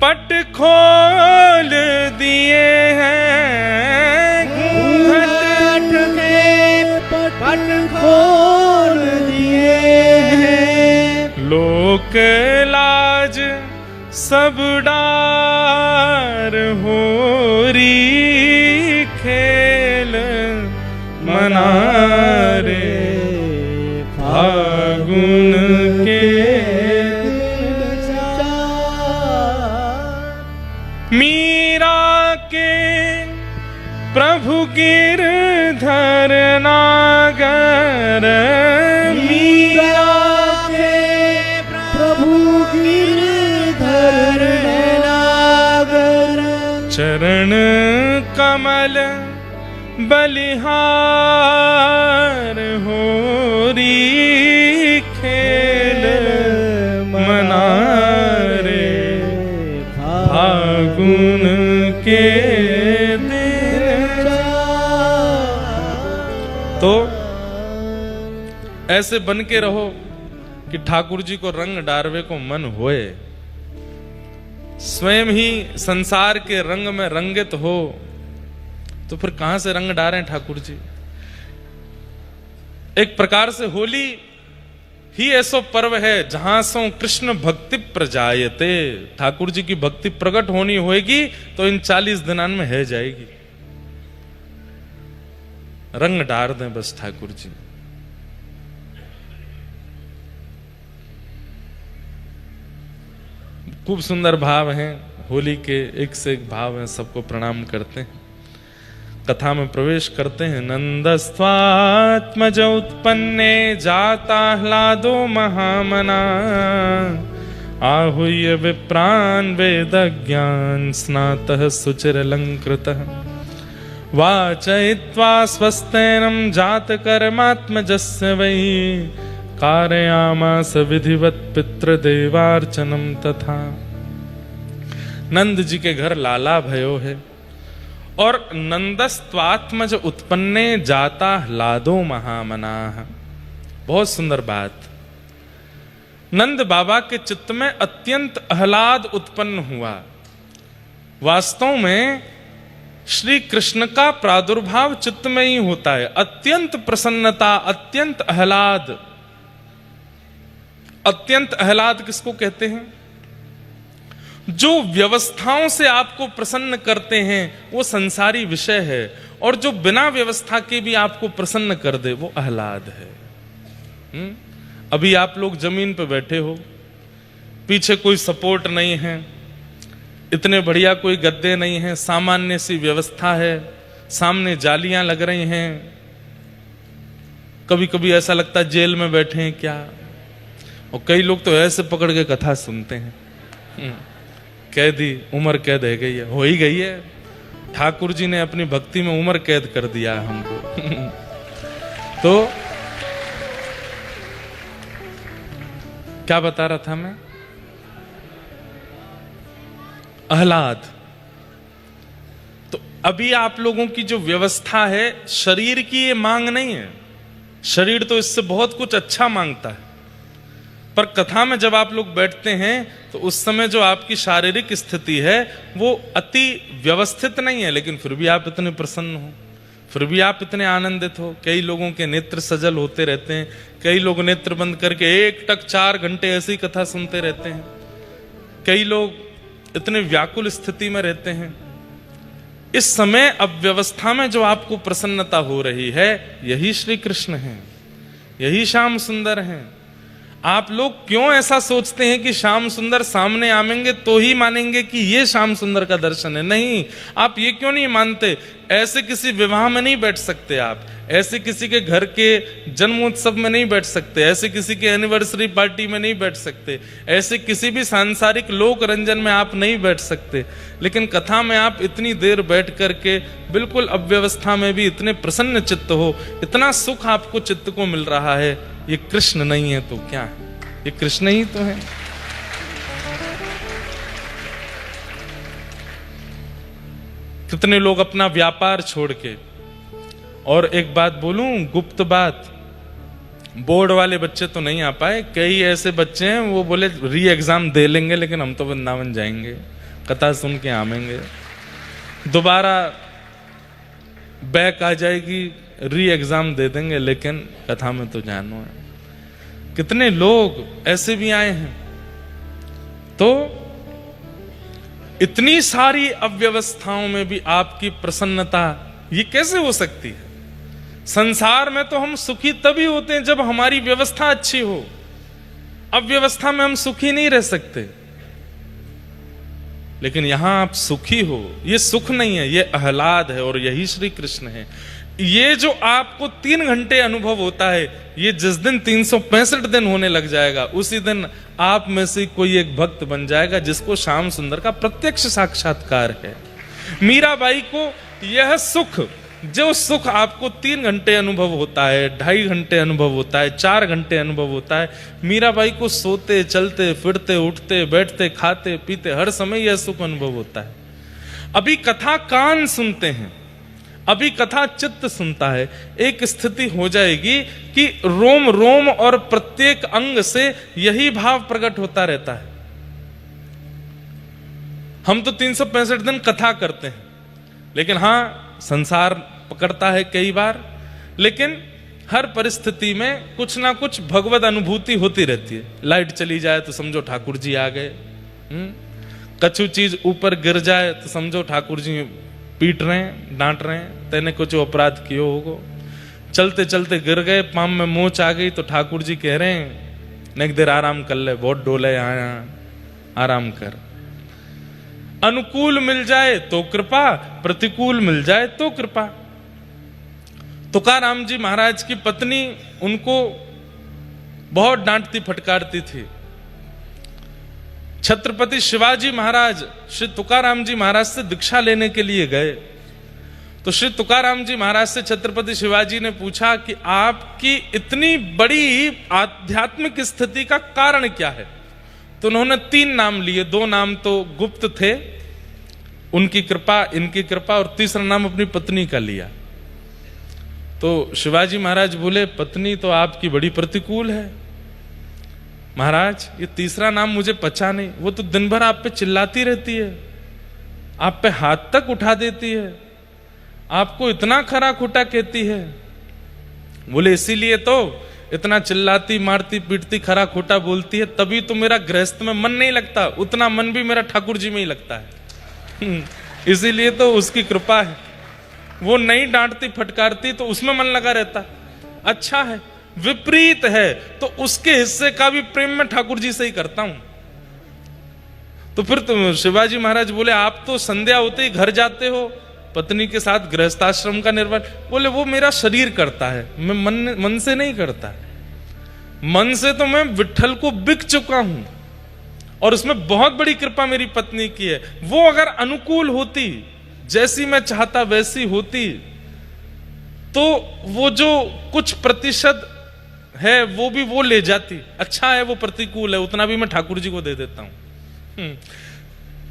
S1: पट खोल दिए हैं। घूंघट के पट खोल दिए हैं। लोक लाज सब डार होरी, खेल मनारे फागुन के। मीरा के प्रभु गिरधर नागर। मीरा के प्रभु गिरधर नागर। चरण कमल बलिहार होरी, खेल मनारे फागुन के दिन। तो ऐसे बन के रहो कि ठाकुर जी को रंग डारवे को मन होए, स्वयं ही संसार के रंग में रंगित हो, तो फिर कहां से रंग डारें ठाकुर जी। एक प्रकार से होली ही ऐसा पर्व है जहां सो कृष्ण भक्ति प्रजायते। ठाकुर जी की भक्ति प्रकट होनी होगी तो इन 40 दिनान में है जाएगी। रंग डार दें बस ठाकुर जी। खूब सुंदर भाव हैं होली के, एक से एक भाव हैं, सबको प्रणाम करते हैं। कथा में प्रवेश करते हैं। नंदस्त्वात्मज उत्पन्ने जाता ह्लादो महामना, आहूय विप्रान वेदज्ञान स्नातः सुचिरलंकृतः, वाचयित्वा स्वस्तेनं जात कर्मात्मजस्य वै, कारयामास विधिवत पितृदेवार्चनम तथा। नंद जी के घर लाला भयो है और नंदस्त्वात्मज उत्पन्ने जाता ह्लादो महामनाः। बहुत सुंदर बात। नंद बाबा के चित्त में अत्यंत आह्लाद उत्पन्न हुआ। वास्तव में श्री कृष्ण का प्रादुर्भाव चित्त में ही होता है। अत्यंत प्रसन्नता, अत्यंत आह्लाद। अत्यंत आह्लाद किसको कहते हैं? जो व्यवस्थाओं से आपको प्रसन्न करते हैं वो संसारी विषय है, और जो बिना व्यवस्था के भी आपको प्रसन्न कर दे वो आह्लाद है। अभी आप लोग जमीन पे बैठे हो, पीछे कोई सपोर्ट नहीं है, इतने बढ़िया कोई गद्दे नहीं है, सामान्य सी व्यवस्था है, सामने जालियां लग रही हैं। कभी कभी ऐसा लगता है जेल में बैठे हैं क्या। और कई लोग तो ऐसे पकड़ के कथा सुनते हैं, कैदी उम्र कैद है गई है, हो ही गई है। ठाकुर जी ने अपनी भक्ति में उम्र कैद कर दिया हमको। तो क्या बता रहा था मैं? आह्लाद। तो अभी आप लोगों की जो व्यवस्था है, शरीर की ये मांग नहीं है। शरीर तो इससे बहुत कुछ अच्छा मांगता है, पर कथा में जब आप लोग बैठते हैं तो उस समय जो आपकी शारीरिक स्थिति है वो अति व्यवस्थित नहीं है, लेकिन फिर भी आप इतने प्रसन्न हो, फिर भी आप इतने आनंदित हो। कई लोगों के नेत्र सजल होते रहते हैं, कई लोग नेत्र बंद करके एक टक 4 घंटे ऐसी कथा सुनते रहते हैं, कई लोग इतने व्याकुल स्थिति में रहते हैं। इस समय अव्यवस्था में जो आपको प्रसन्नता हो रही है, यही श्री कृष्ण है, यही श्याम सुंदर हैं। आप लोग क्यों ऐसा सोचते हैं कि श्याम सुंदर सामने आएंगे तो ही मानेंगे कि ये श्याम सुंदर का दर्शन है? नहीं, आप ये क्यों नहीं मानते? ऐसे किसी विवाह में नहीं बैठ सकते आप, ऐसे किसी के घर के जन्मोत्सव में नहीं बैठ सकते, ऐसे किसी के एनिवर्सरी पार्टी में नहीं बैठ सकते, ऐसे किसी भी सांसारिक लोक रंजन में आप नहीं बैठ सकते, लेकिन कथा में आप इतनी देर बैठ करके बिल्कुल अव्यवस्था में भी इतने प्रसन्न चित्त हो, इतना सुख आपको चित्त को मिल रहा है। ये कृष्ण नहीं है तो क्या है? ये कृष्ण ही तो है। कितने लोग अपना व्यापार छोड़ के, और एक बात बोलूं, गुप्त बात, बोर्ड वाले बच्चे तो नहीं आ पाए, कई ऐसे बच्चे हैं वो बोले री एग्जाम दे लेंगे लेकिन हम तो वृंदावन जाएंगे, कथा सुन के आवेंगे, दोबारा बैक आ जाएगी, री एग्जाम दे देंगे लेकिन कथा में तो जानो है। कितने लोग ऐसे भी आए हैं। तो इतनी सारी अव्यवस्थाओं में भी आपकी प्रसन्नता, ये कैसे हो सकती है? संसार में तो हम सुखी तभी होते हैं जब हमारी व्यवस्था अच्छी हो, अव्यवस्था में हम सुखी नहीं रह सकते। लेकिन यहां आप सुखी हो, ये सुख नहीं है, ये आह्लाद है, और यही श्री कृष्ण है। ये जो आपको 3 घंटे अनुभव होता है, ये जिस दिन 365 दिन होने लग जाएगा, उसी दिन आप में से कोई एक भक्त बन जाएगा जिसको श्याम सुंदर का प्रत्यक्ष साक्षात्कार है। मीराबाई को यह सुख, जो सुख आपको 3 घंटे अनुभव होता है, 2.5 घंटे अनुभव होता है, 4 घंटे अनुभव होता है, मीराबाई को सोते चलते फिरते उठते बैठते खाते पीते हर समय यह सुख अनुभव होता है। अभी कथा कान सुनते हैं, अभी कथा चित्त सुनता है, एक स्थिति हो जाएगी कि रोम रोम और प्रत्येक अंग से यही भाव प्रकट होता रहता है। हम तो 365 दिन कथा करते हैं, लेकिन हां संसार पकड़ता है कई बार, लेकिन हर परिस्थिति में कुछ ना कुछ भगवत अनुभूति होती रहती है। लाइट चली जाए तो समझो ठाकुर जी आ गए, कछु चीज ऊपर गिर जाए तो समझो ठाकुर जी पीट रहे हैं, डांट रहे हैं, तेने कुछ अपराध कियो होगो। चलते चलते गिर गए, पाम में मोच आ गई तो ठाकुर जी कह रहे हैं नेक देर आराम कर ले, बहुत डोले यहाँ आराम कर। अनुकूल मिल जाए तो कृपा, प्रतिकूल मिल जाए तो कृपा। तुकाराम जी महाराज की पत्नी उनको बहुत डांटती फटकारती थी। छत्रपति शिवाजी महाराज श्री तुकाराम जी महाराज से दीक्षा लेने के लिए गए, तो श्री तुकाराम जी महाराज से छत्रपति शिवाजी ने पूछा कि आपकी इतनी बड़ी आध्यात्मिक स्थिति का कारण क्या है? तो उन्होंने 3 नाम लिए, 2 नाम तो गुप्त थे, उनकी कृपा, इनकी कृपा, और तीसरा नाम अपनी पत्नी का लिया। तो शिवाजी महाराज बोले पत्नी तो आपकी बड़ी प्रतिकूल है महाराज, ये तीसरा नाम मुझे पचा नहीं, वो तो दिन भर आप पे चिल्लाती रहती है, आप पे हाथ तक उठा देती है, आपको इतना खरा खोटा कहती है। बोले इसीलिए तो इतना चिल्लाती मारती पीटती खरा खोटा बोलती है, तभी तो मेरा गृहस्थ में मन नहीं लगता, उतना मन भी मेरा ठाकुर जी में ही लगता है। इसीलिए तो उसकी कृपा है, वो नहीं डांटती फटकारती तो उसमें मन लगा रहता। अच्छा है, विपरीत है तो उसके हिस्से का भी प्रेम में ठाकुर जी से ही करता हूं। तो फिर तो शिवाजी महाराज बोले आप तो संध्या होते ही घर जाते हो, पत्नी के साथ गृहस्थाश्रम का निर्वाह। बोले वो मेरा शरीर करता है, मैं मन से नहीं करता। मन से तो मैं विट्ठल को बिक चुका हूं, और उसमें बहुत बड़ी कृपा मेरी पत्नी की है। वो अगर अनुकूल होती, जैसी मैं चाहता वैसी होती, तो वो जो कुछ प्रतिशत है वो भी वो ले जाती। अच्छा है वो प्रतिकूल है, उतना भी मैं ठाकुर जी को दे देता हूं।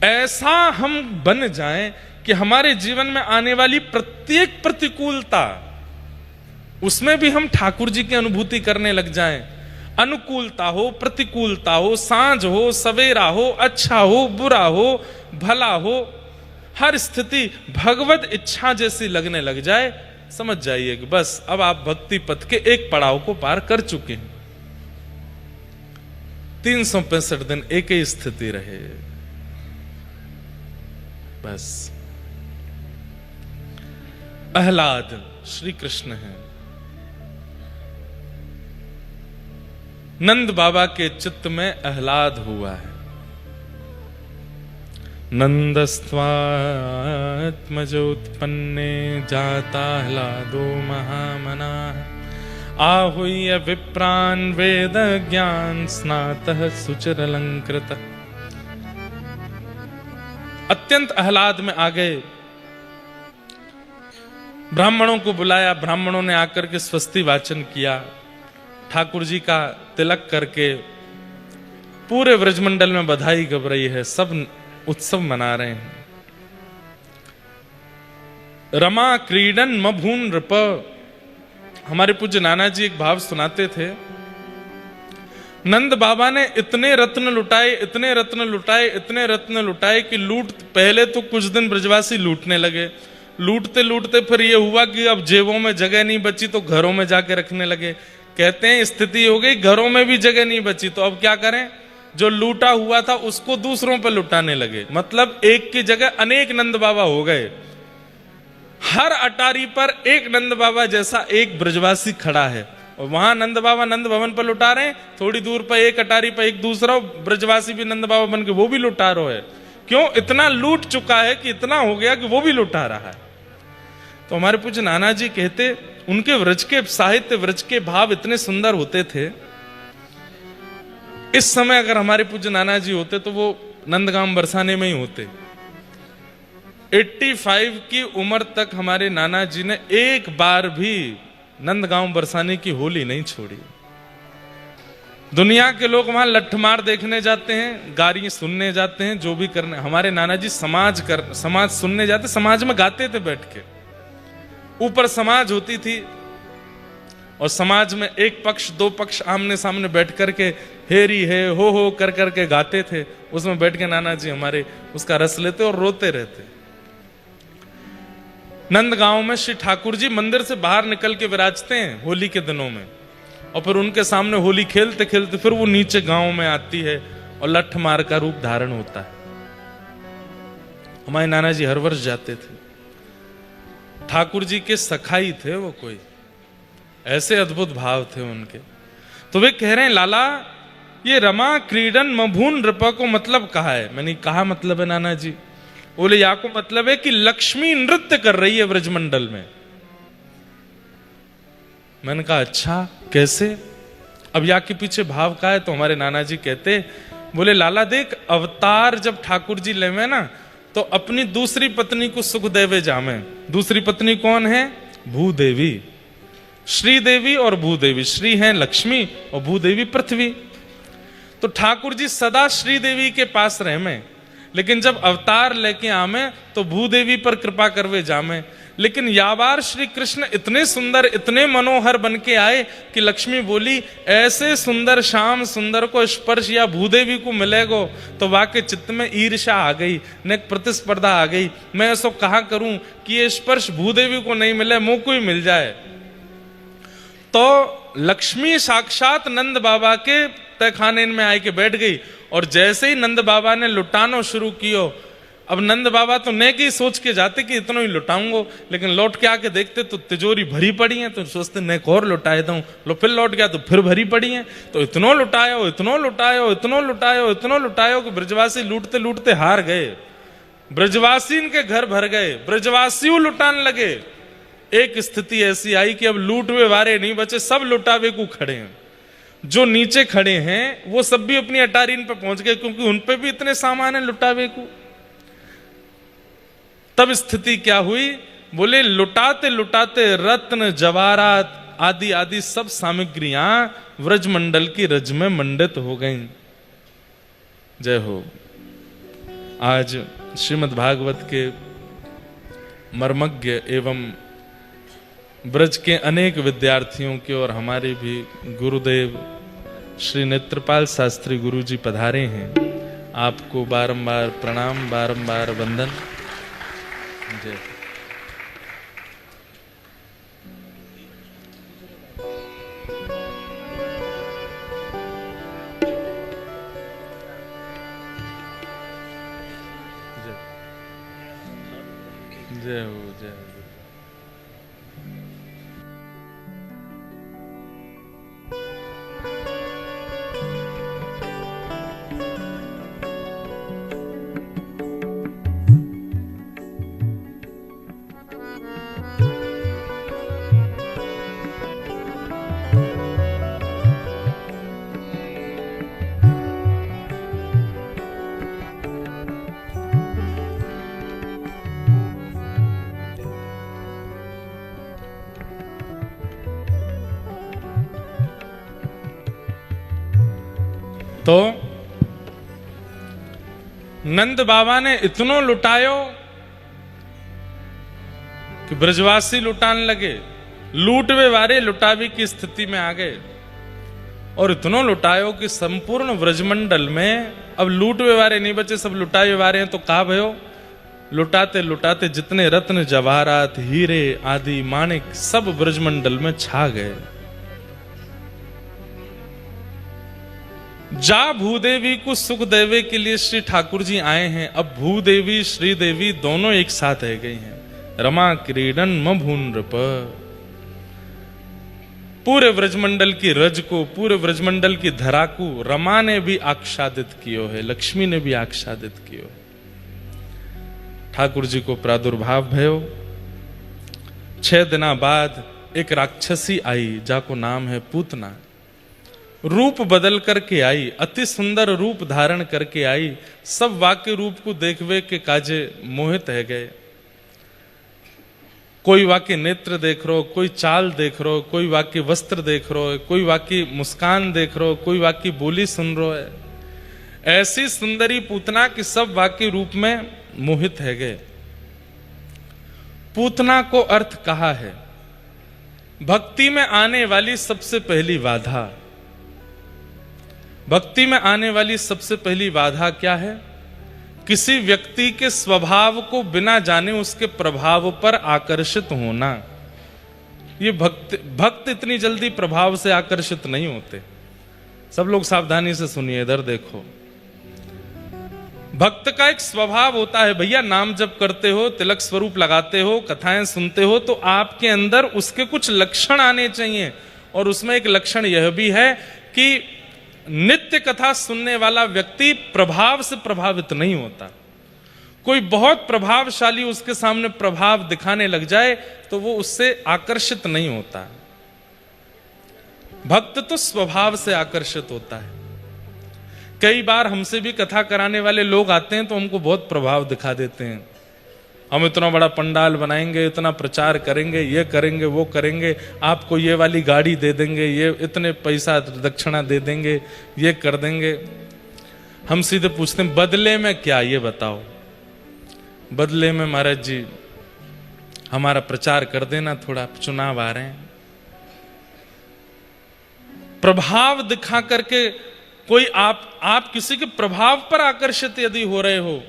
S1: ऐसा हम बन जाएं कि हमारे जीवन में आने वाली प्रत्येक प्रतिकूलता, उसमें भी हम ठाकुर जी की अनुभूति करने लग जाएं। अनुकूलता हो, प्रतिकूलता हो, सांझ हो, सवेरा हो, अच्छा हो, बुरा हो, भला हो, हर स्थिति भगवत इच्छा जैसी लगने लग जाए, समझ जाइए कि बस अब आप भक्ति पथ के एक पड़ाव को पार कर चुके हैं। 365 दिन एक ही स्थिति रहे, बस। आह्लाद श्री कृष्ण है। नंद बाबा के चित्त में आह्लाद हुआ है। नंदस्त्वात्मजोत्पन्ने जाताह्लादो महामनाः आहूय विप्रान् वेद ज्ञान स्नातः सुचिरलंकृतः। अत्यंत आह्लाद में आ गए, ब्राह्मणों को बुलाया, ब्राह्मणों ने आकर के स्वस्ति वाचन किया, ठाकुर जी का तिलक करके पूरे व्रजमंडल में बधाई गब रही है, सब उत्सव मना रहे हैं। रमा क्रीडन मभून नृप, हमारे पूज्य नाना जी एक भाव सुनाते थे, नंद बाबा ने इतने रत्न लुटाए, इतने रत्न लुटाए, इतने रत्न लुटाए कि पहले तो कुछ दिन ब्रजवासी लूटने लगे, लूटते लूटते फिर ये हुआ कि अब जेबों में जगह नहीं बची तो घरों में जाके रखने लगे। कहते हैं स्थिति हो गई घरों में भी जगह नहीं बची, तो अब क्या करें, जो लूटा हुआ था उसको दूसरों पर लुटाने लगे, मतलब एक की जगह अनेक नंद बाबा हो गए। हर अटारी पर एक नंद बाबा जैसा एक ब्रजवासी खड़ा है, और वहां नंद बाबा नंद भवन पर लुटा रहे हैं, थोड़ी दूर पर एक अटारी पर एक दूसरा ब्रजवासी भी नंद बाबा बन के वो भी लुटा रहा है। क्यों? इतना लूट चुका है कि इतना हो गया कि वो भी लुटा रहा है। तो हमारे पूज्य नाना जी कहते, उनके व्रज के साहित्य, व्रज के भाव इतने सुंदर होते थे। इस समय अगर हमारे पूज्य नाना जी होते तो वो नंदगांव बरसाने में ही होते। 85 की उम्र तक हमारे नाना जी ने एक बार भी नंदगांव बरसाने की होली नहीं छोड़ी। दुनिया के लोग वहां लठमार देखने जाते हैं, गारी सुनने जाते हैं, जो भी करने, हमारे नाना जी समाज सुनने जाते, समाज में गाते थे बैठ के। ऊपर समाज होती थी और समाज में एक पक्ष दो पक्ष आमने सामने बैठ करके हेरी है हो कर करके गाते थे। उसमें बैठ के नाना जी हमारे उसका रस लेते और रोते रहते। नंदगांव में श्री ठाकुर जी मंदिर से बाहर निकल के विराजते हैं होली के दिनों में, और फिर उनके सामने होली खेलते खेलते फिर वो नीचे गांव में आती है और लठ मार का रूप धारण होता है। हमारे नाना जी हर वर्ष जाते थे। ठाकुर जी के सखाई थे वो, कोई ऐसे अद्भुत भाव थे उनके। तो वे कह रहे हैं, लाला ये रमा क्रीडन मभून नृप को मतलब कहा है? मैंने कहा मतलब है नाना जी, बोले या को मतलब है कि लक्ष्मी नृत्य कर रही है ब्रजमंडल में। मैंने कहा अच्छा कैसे? अब या के पीछे भाव का है? तो हमारे नाना जी कहते, बोले लाला देख, अवतार जब ठाकुर जी लेवे ना तो अपनी दूसरी पत्नी को सुख देवे जामे। दूसरी पत्नी कौन है? भूदेवी, श्रीदेवी और भूदेवी। श्री है लक्ष्मी और भूदेवी पृथ्वी। तो ठाकुर जी सदा श्रीदेवी के पास रहे में, लेकिन जब अवतार लेके आमे तो भूदेवी पर कृपा करवे जामे। लेकिन यावार श्री कृष्ण इतने सुंदर इतने मनोहर बन के आए कि लक्ष्मी बोली ऐसे सुंदर श्याम सुंदर को स्पर्श या भूदेवी को मिलेगो तो वाके चित्त में ईर्ष्या आ गई, न प्रतिस्पर्धा आ गई। मैं ऐसा कहा करूं कि ये स्पर्श भूदेवी को नहीं मिले, मुंह को ही मिल जाए। तो लक्ष्मी साक्षात नंद बाबा के तहखाने में आके बैठ गई, और जैसे ही नंद बाबा ने लुटानो शुरू कियो, अब नंद बाबा तो ने की सोच के जाते कि इतना ही लुटाऊंगो, लेकिन लौट के आके देखते तो तिजोरी भरी पड़ी है, तो सोचते ने और लुटाए दूं। लो फिर लौट गया तो फिर भरी पड़ी है, तो इतनो लुटायो इतनो लुटायो इतनो लुटायो इतनो लुटायो कि ब्रजवासी लूटते लूटते हार गए। ब्रजवासी इनके घर भर गए, ब्रजवासी लुटाने लगे। एक स्थिति ऐसी आई कि अब लूटवे वारे नहीं बचे, सब लुटावे को खड़े हैं। जो नीचे खड़े हैं वो सब भी अपनी अटारीन पे पहुंच गए, क्योंकि उन पे भी इतने सामान है लुटावे को। तब स्थिति क्या हुई? बोले लुटाते लुटाते रत्न जवाहरात आदि आदि सब सामग्रियां व्रजमंडल की रज में मंडित हो गईं। जय हो। आज श्रीमद् भागवत के मर्मज्ञ एवं ब्रज के अनेक विद्यार्थियों के और हमारे भी गुरुदेव श्री नेत्रपाल शास्त्री गुरु जी पधारे हैं। आपको बारंबार प्रणाम, बारंबार वंदन। जय। जय हो, जय हो। तो नंद बाबा ने इतनो लुटायो कि ब्रजवासी लुटाने लगे, लूटवे वारे लुटावी की स्थिति में आ गए। और इतनो लुटायो कि संपूर्ण ब्रजमंडल में अब लूटवे वारे नहीं बचे, सब लुटावे वारे हैं। तो कहा भयो, लुटाते लुटाते जितने रत्न जवाहरात हीरे आदि माणिक सब ब्रजमंडल में छा गए। जा भूदेवी को सुख देवे के लिए श्री ठाकुर जी आए हैं। अब भूदेवी श्रीदेवी दोनों एक साथ रह गई हैं। रमा क्रीडन मभून नृप, पूरे ब्रजमंडल की रज को, पूरे ब्रजमंडल की धरा को रमा ने भी आच्छादित कियो है, लक्ष्मी ने भी आच्छादित कियो। ठाकुर जी को प्रादुर्भाव भयो। 6 दिना बाद एक राक्षसी आई, जाको नाम है पूतना। रूप बदल करके आई, अति सुंदर रूप धारण करके आई। सब वाक्य रूप को देखवे के काजे मोहित है गए। कोई वाक्य नेत्र देख रो, कोई चाल देख रो, कोई वाक्य वस्त्र देख रो, कोई वाक्य मुस्कान देख रो, कोई वाक्य बोली सुन रो है। ऐसी सुंदरी पूतना कि सब वाक्य रूप में मोहित है गए। पूतना को अर्थ कहा है, भक्ति में आने वाली सबसे पहली बाधा। भक्ति में आने वाली सबसे पहली बाधा क्या है? किसी व्यक्ति के स्वभाव को बिना जाने उसके प्रभाव पर आकर्षित होना। ये भक्त इतनी जल्दी प्रभाव से आकर्षित नहीं होते। सब लोग सावधानी से सुनिए, इधर देखो। भक्त का एक स्वभाव होता है, भैया नाम जप करते हो, तिलक स्वरूप लगाते हो, कथाएं सुनते हो, तो आपके अंदर उसके कुछ लक्षण आने चाहिए। और उसमें एक लक्षण यह भी है कि नित्य कथा सुनने वाला व्यक्ति प्रभाव से प्रभावित नहीं होता। कोई बहुत प्रभावशाली उसके सामने प्रभाव दिखाने लग जाए तो वो उससे आकर्षित नहीं होता। भक्त तो स्वभाव से आकर्षित होता है। कई बार हमसे भी कथा कराने वाले लोग आते हैं तो हमको बहुत प्रभाव दिखा देते हैं। हम इतना बड़ा पंडाल बनाएंगे, इतना प्रचार करेंगे, ये करेंगे, वो करेंगे, आपको ये वाली गाड़ी दे देंगे, ये इतने पैसा दक्षिणा दे देंगे, ये कर देंगे। हम सीधे पूछते हैं बदले में क्या, ये बताओ। बदले में महाराज जी हमारा प्रचार कर देना, थोड़ा चुनाव आ रहे हैं। प्रभाव दिखा करके कोई आप किसी के प्रभाव पर आकर्षित यदि हो रहे हो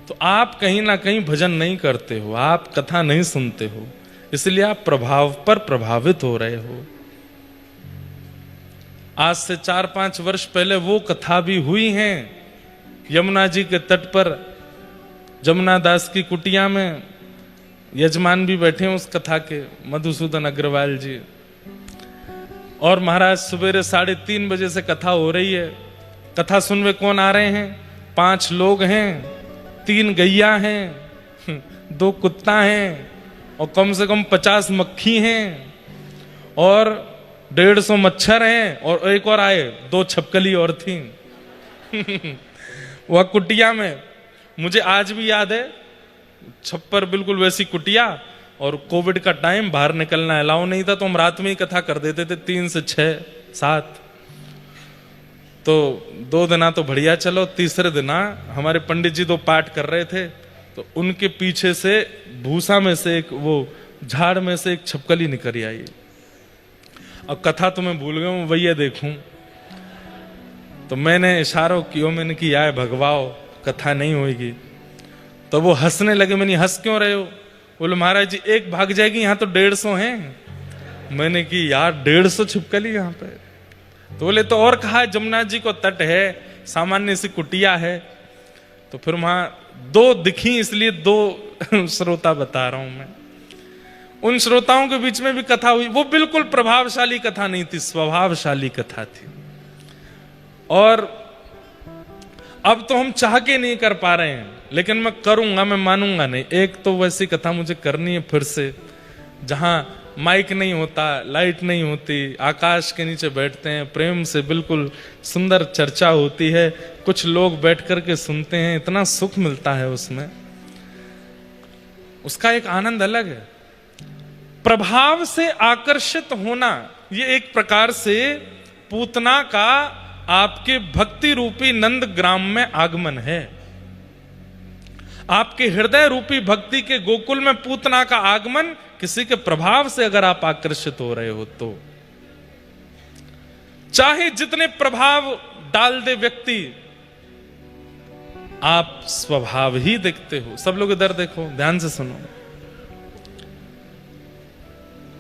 S1: तो आप कहीं ना कहीं भजन नहीं करते हो, आप कथा नहीं सुनते हो, इसलिए आप प्रभाव पर प्रभावित हो रहे हो। आज से 4-5 वर्ष पहले वो कथा भी हुई है यमुना जी के तट पर, जमुना दास की कुटिया में। यजमान भी बैठे हैं उस कथा के, मधुसूदन अग्रवाल जी। और महाराज सवेरे 3:30 बजे से कथा हो रही है। कथा सुनवे कौन आ रहे हैं? 5 लोग हैं, 3 गैया हैं, 2 कुत्ता हैं, और कम से कम 50 मक्खी हैं, और 150 मच्छर हैं, और एक और आए 2 छपकली और थी वह कुटिया में। मुझे आज भी याद है, छप्पर बिल्कुल वैसी कुटिया, और कोविड का टाइम, बाहर निकलना अलाउ नहीं था, तो हम रात में ही कथा कर देते थे 3 से 6, 7। तो 2 दिना तो बढ़िया चलो, तीसरे दिना हमारे पंडित जी 2 पाठ कर रहे थे, तो उनके पीछे से भूसा में से एक, वो झाड़ में से एक छपकली निकल आई। अब कथा तो मैं भूल गया हूँ, वही देखूं। तो मैंने इशारों किया, मैंने कि यार भगवाओ, कथा नहीं होगी। तो वो हंसने लगे। मैंने हंस क्यों रहे हो? बोले महाराज जी एक भाग जाएगी, यहाँ तो 150 हैं। मैंने कि यार 150 छिपकली यहाँ पे? तो बोले तो और कहा, जमुना जी को तट है, सामान्य सी कुटिया है। तो फिर वहां 2 दिखी, इसलिए 2 श्रोता बता रहा हूं मैं। उन श्रोताओं के बीच में भी कथा हुई। वो बिल्कुल प्रभावशाली कथा नहीं थी, स्वभावशाली कथा थी। और अब तो हम चाह के नहीं कर पा रहे हैं, लेकिन मैं करूंगा, मैं मानूंगा नहीं। एक तो वैसी कथा मुझे करनी है फिर से, जहां माइक नहीं होता, लाइट नहीं होती, आकाश के नीचे बैठते हैं, प्रेम से बिल्कुल सुंदर चर्चा होती है, कुछ लोग बैठ करके सुनते हैं, इतना सुख मिलता है उसमें, उसका एक आनंद अलग है। प्रभाव से आकर्षित होना, ये एक प्रकार से पूतना का आपके भक्ति रूपी नंद ग्राम में आगमन है। आपके हृदय रूपी भक्ति के गोकुल में पूतना का आगमन, किसी के प्रभाव से अगर आप आकर्षित हो रहे हो तो चाहे जितने प्रभाव डाल दे व्यक्ति, आप स्वभाव ही देखते हो। सब लोग इधर देखो, ध्यान से सुनो।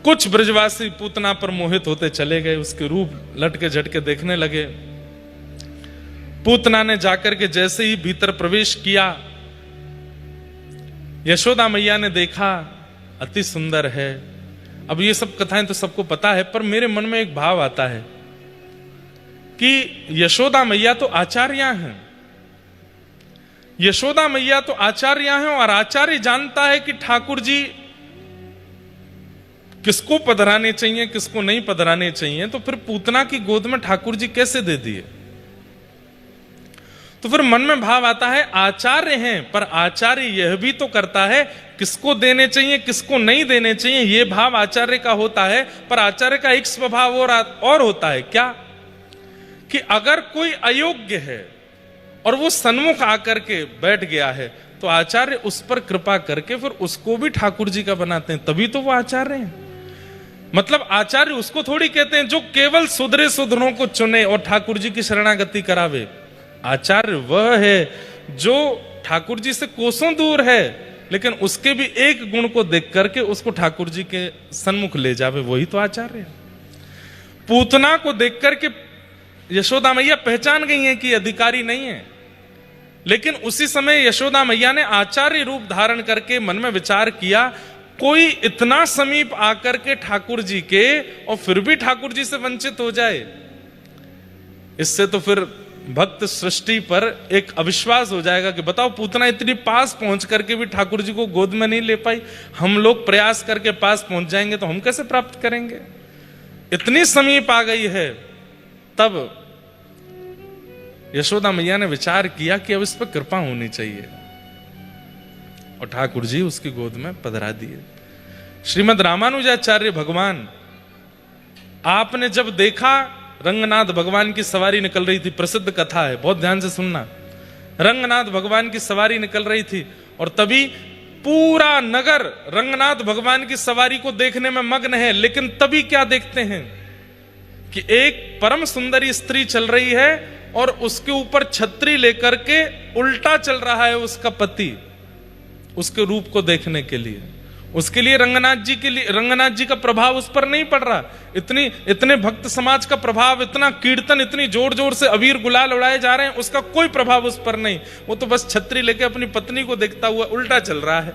S1: कुछ ब्रजवासी पूतना पर मोहित होते चले गए, उसके रूप लटके झटके देखने लगे। पूतना ने जाकर के जैसे ही भीतर प्रवेश किया, यशोदा मैया ने देखा अति सुंदर है। अब ये सब कथाएं तो सबको पता है, पर मेरे मन में एक भाव आता है कि यशोदा मैया तो आचार्या हैं। यशोदा मैया तो आचार्या हैं और आचार्य जानता है कि ठाकुर जी किसको पधराने चाहिए, किसको नहीं पधराने चाहिए। तो फिर पूतना की गोद में ठाकुर जी कैसे दे दिए? तो फिर मन में भाव आता है आचार्य हैं, पर आचार्य यह भी तो करता है किसको देने चाहिए, किसको नहीं देने चाहिए। यह भाव आचार्य का होता है, पर आचार्य का एक स्वभाव और होता है क्या, कि अगर कोई अयोग्य है और वो सन्मुख आकर के बैठ गया है तो आचार्य उस पर कृपा करके फिर उसको भी ठाकुर जी का बनाते हैं, तभी तो वो आचार्य हैं। मतलब आचार्य उसको थोड़ी कहते हैं जो केवल सुधरे सुधरों को चुने और ठाकुर जी की शरणागति करावे। आचार्य वह है जो ठाकुर जी से कोसों दूर है, लेकिन उसके भी एक गुण को देख करके उसको ठाकुर जी के सन्मुख ले जावे, वही तो आचार्य है। पूतना को देख करके यशोदा मैया पहचान गई है कि अधिकारी नहीं है, लेकिन उसी समय यशोदा मैया ने आचार्य रूप धारण करके मन में विचार किया, कोई इतना समीप आकर के ठाकुर जी के और फिर भी ठाकुर जी से वंचित हो जाए, इससे तो फिर भक्त सृष्टि पर एक अविश्वास हो जाएगा कि बताओ पूतना इतनी पास पहुंच करके भी ठाकुर जी को गोद में नहीं ले पाई, हम लोग प्रयास करके पास पहुंच जाएंगे तो हम कैसे प्राप्त करेंगे? इतनी समीप आ गई है। तब यशोदा मैया ने विचार किया कि अब इस पर कृपा होनी चाहिए और ठाकुर जी उसकी गोद में पधरा दिए। श्रीमद् रामानुजाचार्य भगवान, आपने जब देखा रंगनाथ भगवान की सवारी निकल रही थी, प्रसिद्ध कथा है, बहुत ध्यान से सुनना। रंगनाथ भगवान की सवारी निकल रही थी और तभी पूरा नगर रंगनाथ भगवान की सवारी को देखने में मग्न है, लेकिन तभी क्या देखते हैं कि एक परम सुंदरी स्त्री चल रही है और उसके ऊपर छतरी लेकर के उल्टा चल रहा है उसका पति, उसके रूप को देखने के लिए। उसके लिए रंगनाथ जी का प्रभाव उस पर नहीं पड़ रहा। इतने भक्त समाज का प्रभाव, इतना कीर्तन, इतनी जोर जोर से अबीर गुलाल उड़ाए जा रहे हैं, उसका कोई प्रभाव उस पर नहीं। वो तो बस छतरी लेके अपनी पत्नी को देखता हुआ उल्टा चल रहा है।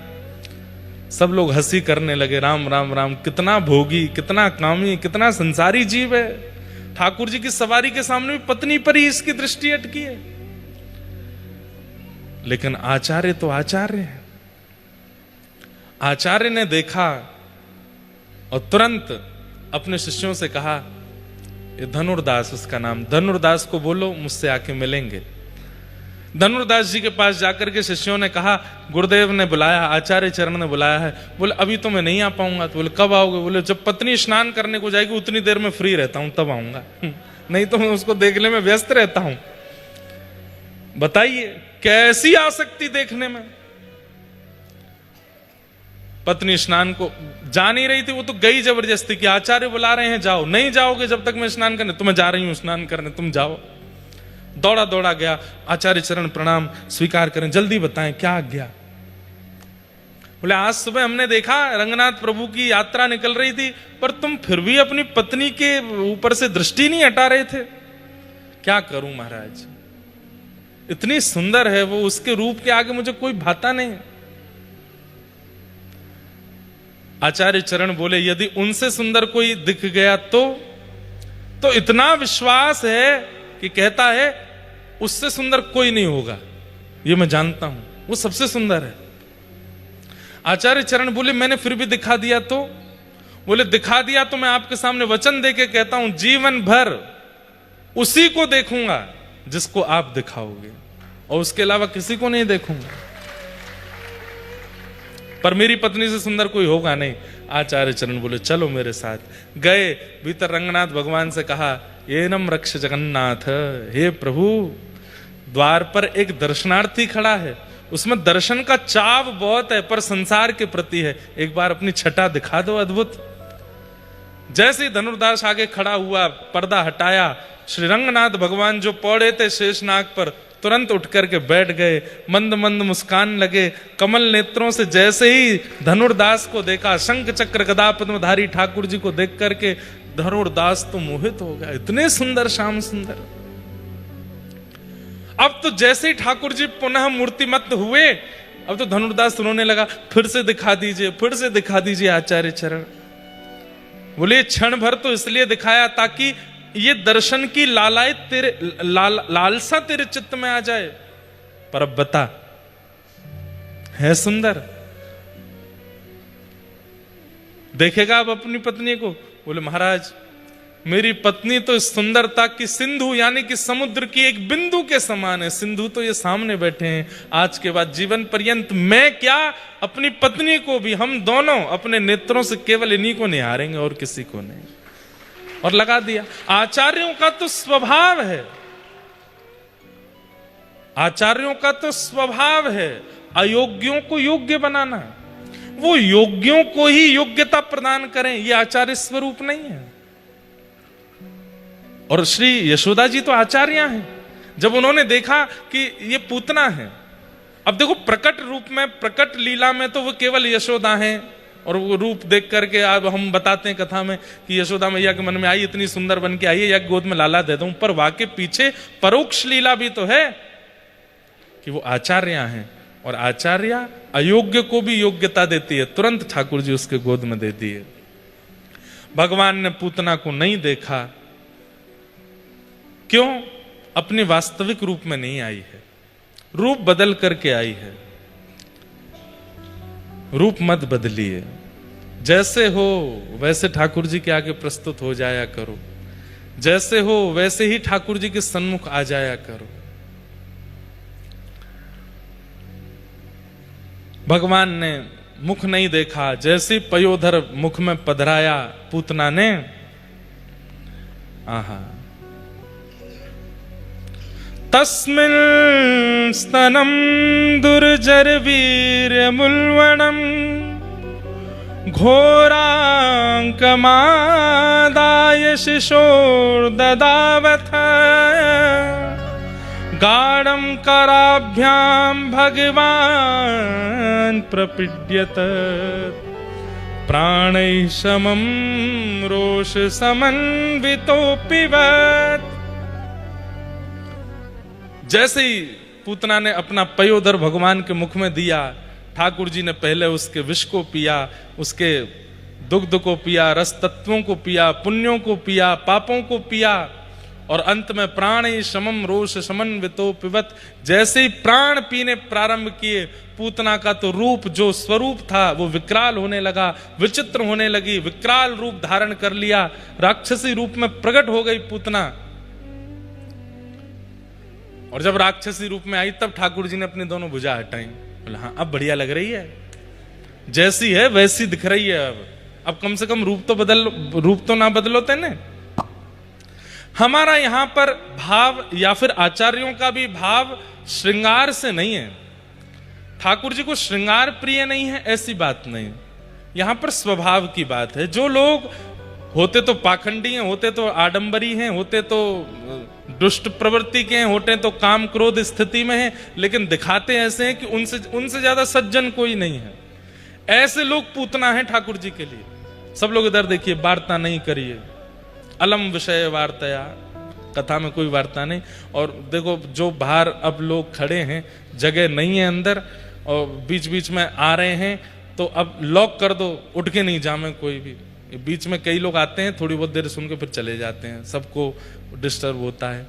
S1: सब लोग हंसी करने लगे, राम राम राम, कितना भोगी, कितना कामी, कितना संसारी जीव है। ठाकुर जी की सवारी के सामने भी पत्नी पर ही इसकी दृष्टि अटकी है। लेकिन आचार्य तो आचार्य है। आचार्य ने देखा और तुरंत अपने शिष्यों से कहा, ये धनुर्दास, उसका नाम, धनुर्दास को बोलो मुझसे आके मिलेंगे। धनुर्दास जी के पास जाकर के शिष्यों ने कहा, गुरुदेव ने बुलाया, आचार्य चरण ने बुलाया है। बोले अभी तो मैं नहीं आ पाऊंगा। तो बोले कब आओगे? बोले जब पत्नी स्नान करने को जाएगी उतनी देर में फ्री रहता हूं, तब आऊंगा, नहीं तो मैं उसको देखने में व्यस्त रहता हूं। बताइए कैसी आसक्ति देखने में। पत्नी स्नान को जा नहीं रही थी, वो तो गई जबरदस्ती कि आचार्य बुला रहे हैं जाओ। नहीं जाओगे जब तक मैं स्नान करने? तो मैं जा रही हूं स्नान करने, तुम जाओ। दौड़ा दौड़ा गया, आचार्य चरण प्रणाम, स्वीकार करें, जल्दी बताएं क्या आज्ञा। बोले आज सुबह हमने देखा रंगनाथ प्रभु की यात्रा निकल रही थी, पर तुम फिर भी अपनी पत्नी के ऊपर से दृष्टि नहीं हटा रहे थे। क्या करूं महाराज, इतनी सुंदर है वो, उसके रूप के आगे मुझे कोई भाता नहीं। आचार्य चरण बोले यदि उनसे सुंदर कोई दिख गया तो इतना विश्वास है कि कहता है उससे सुंदर कोई नहीं होगा, ये मैं जानता हूं, वो सबसे सुंदर है। आचार्य चरण बोले मैंने फिर भी दिखा दिया तो? बोले दिखा दिया तो मैं आपके सामने वचन देके कहता हूं, जीवन भर उसी को देखूंगा जिसको आप दिखाओगे, और उसके अलावा किसी को नहीं देखूंगा। पर मेरी पत्नी से सुंदर कोई होगा नहीं। आचार्य चरण बोले चलो मेरे साथ। गए, भीतर रंगनाथ भगवान से कहा एनम रक्ष जगन्नाथ। हे प्रभु, द्वार पर एक दर्शनार्थी खड़ा है, उसमें दर्शन का चाव बहुत है पर संसार के प्रति है, एक बार अपनी छटा दिखा दो अद्भुत। जैसे ही धनुर्दास आगे खड़ा हुआ, पर्दा हटाया, श्री रंगनाथ भगवान जो पौड़े थे शेषनाग पर, तुरंत उठ करके बैठ गए, मंद मंद मुस्कान लगे। कमल नेत्रों से जैसे ही धनुर्दास को देखा, शंख चक्र गदा पद्मधारी ठाकुर जी को देख करके धनुर्दास तो मोहित हो गया, इतने सुंदर श्याम सुंदर। अब तो जैसे ही ठाकुर जी पुनः मूर्तिमत हुए, अब तो धनुर्दास रोने लगा, फिर से दिखा दीजिए, फिर से दिखा दीजिए आचार्य चरण। बोले क्षण भर तो इसलिए दिखाया ताकि ये दर्शन की लालसा तेरे चित्त में आ जाए। पर अब बता, है सुंदर? देखेगा अब अपनी पत्नी को? बोले महाराज, मेरी पत्नी तो सुंदरता की सिंधु यानी कि समुद्र की एक बिंदु के समान है। सिंधु तो ये सामने बैठे हैं, आज के बाद जीवन पर्यंत मैं क्या, अपनी पत्नी को भी हम दोनों अपने नेत्रों से केवल इन्हीं को निहारेंगे और किसी को नहीं। और लगा दिया। आचार्यों का तो स्वभाव है, आचार्यों का तो स्वभाव है अयोग्यों को योग्य बनाना। वो योग्यों को ही योग्यता प्रदान करें, ये आचार्य स्वरूप नहीं है। और श्री यशोदा जी तो आचार्य हैं। जब उन्होंने देखा कि ये पूतना है, अब देखो प्रकट रूप में, प्रकट लीला में तो वो केवल यशोदा हैं, और वो रूप देख करके अब हम बताते हैं कथा में कि यशोदा मैया के मन में आई, इतनी सुंदर बन के आई है, या गोद में लाला दे दूं। पर वाकई पीछे परोक्ष लीला भी तो है कि वो आचार्य हैं, और आचार्य अयोग्य को भी योग्यता देती है। तुरंत ठाकुर जी उसके गोद में दे दिए। भगवान ने पूतना को नहीं देखा, क्यों? अपने वास्तविक रूप में नहीं आई है, रूप बदल करके आई है। रूप मत बदलिए, जैसे हो वैसे ठाकुर जी के आगे प्रस्तुत हो जाया करो, जैसे हो वैसे ही ठाकुर जी के सन्मुख आ जाया करो। भगवान ने मुख नहीं देखा, जैसे पयोधर मुख में पधराया पूतना ने, आहा, तस्मिन् स्तनं दुर्जरवीर मुल्वणं घोरांकमादाय शिशोर्ददावथ गाढं कराभ्यां भगवान् प्रपीड्यत प्राणैः समं रोष समन्वितोऽपिवत्। जैसे ही पूतना ने अपना पयोधर भगवान के मुख में दिया, ठाकुर जी ने पहले उसके विष को पिया, उसके दुग्ध को पिया, रस तत्वों को पिया, पुण्यों को पिया, पापों को पिया, और अंत में प्राण समम रोष समन्वितो पिबत। जैसे ही प्राण पीने प्रारंभ किए, पूतना का तो रूप जो स्वरूप था वो विकराल होने लगा, विचित्र होने लगी, विकराल रूप धारण कर लिया, राक्षसी रूप में प्रकट हो गई पूतना। और जब राक्षसी रूप में आई तब ठाकुर जी ने अपनी दोनों भुजा हटाई। बोला हाँ, अब बढ़िया लग रही है, जैसी है वैसी दिख रही है। अब कम से कम रूप तो ना बदलो तेने। हमारा यहां पर भाव या फिर आचार्यों का भी भाव श्रृंगार से नहीं है। ठाकुर जी को श्रृंगार प्रिय नहीं है ऐसी बात नहीं, यहां पर स्वभाव की बात है। जो लोग होते तो पाखंडी हैं, होते तो आडंबरी हैं, होते तो दुष्ट प्रवृत्ति के हैं, होते तो काम क्रोध स्थिति में हैं, लेकिन दिखाते ऐसे हैं कि उनसे ज्यादा सज्जन कोई नहीं है। ऐसे लोग पूतना है ठाकुर जी के लिए। सब लोग इधर देखिए, वार्ता नहीं करिए, अलम विषय वार्ताया, कथा में कोई वार्ता नहीं। और देखो जो बाहर अब लोग खड़े हैं, जगह नहीं है अंदर, और बीच बीच में आ रहे हैं, तो अब लॉक कर दो, उठ के नहीं जामे कोई भी। बीच में कई लोग आते हैं, थोड़ी बहुत देर सुन के फिर चले जाते हैं, सबको डिस्टर्ब होता है।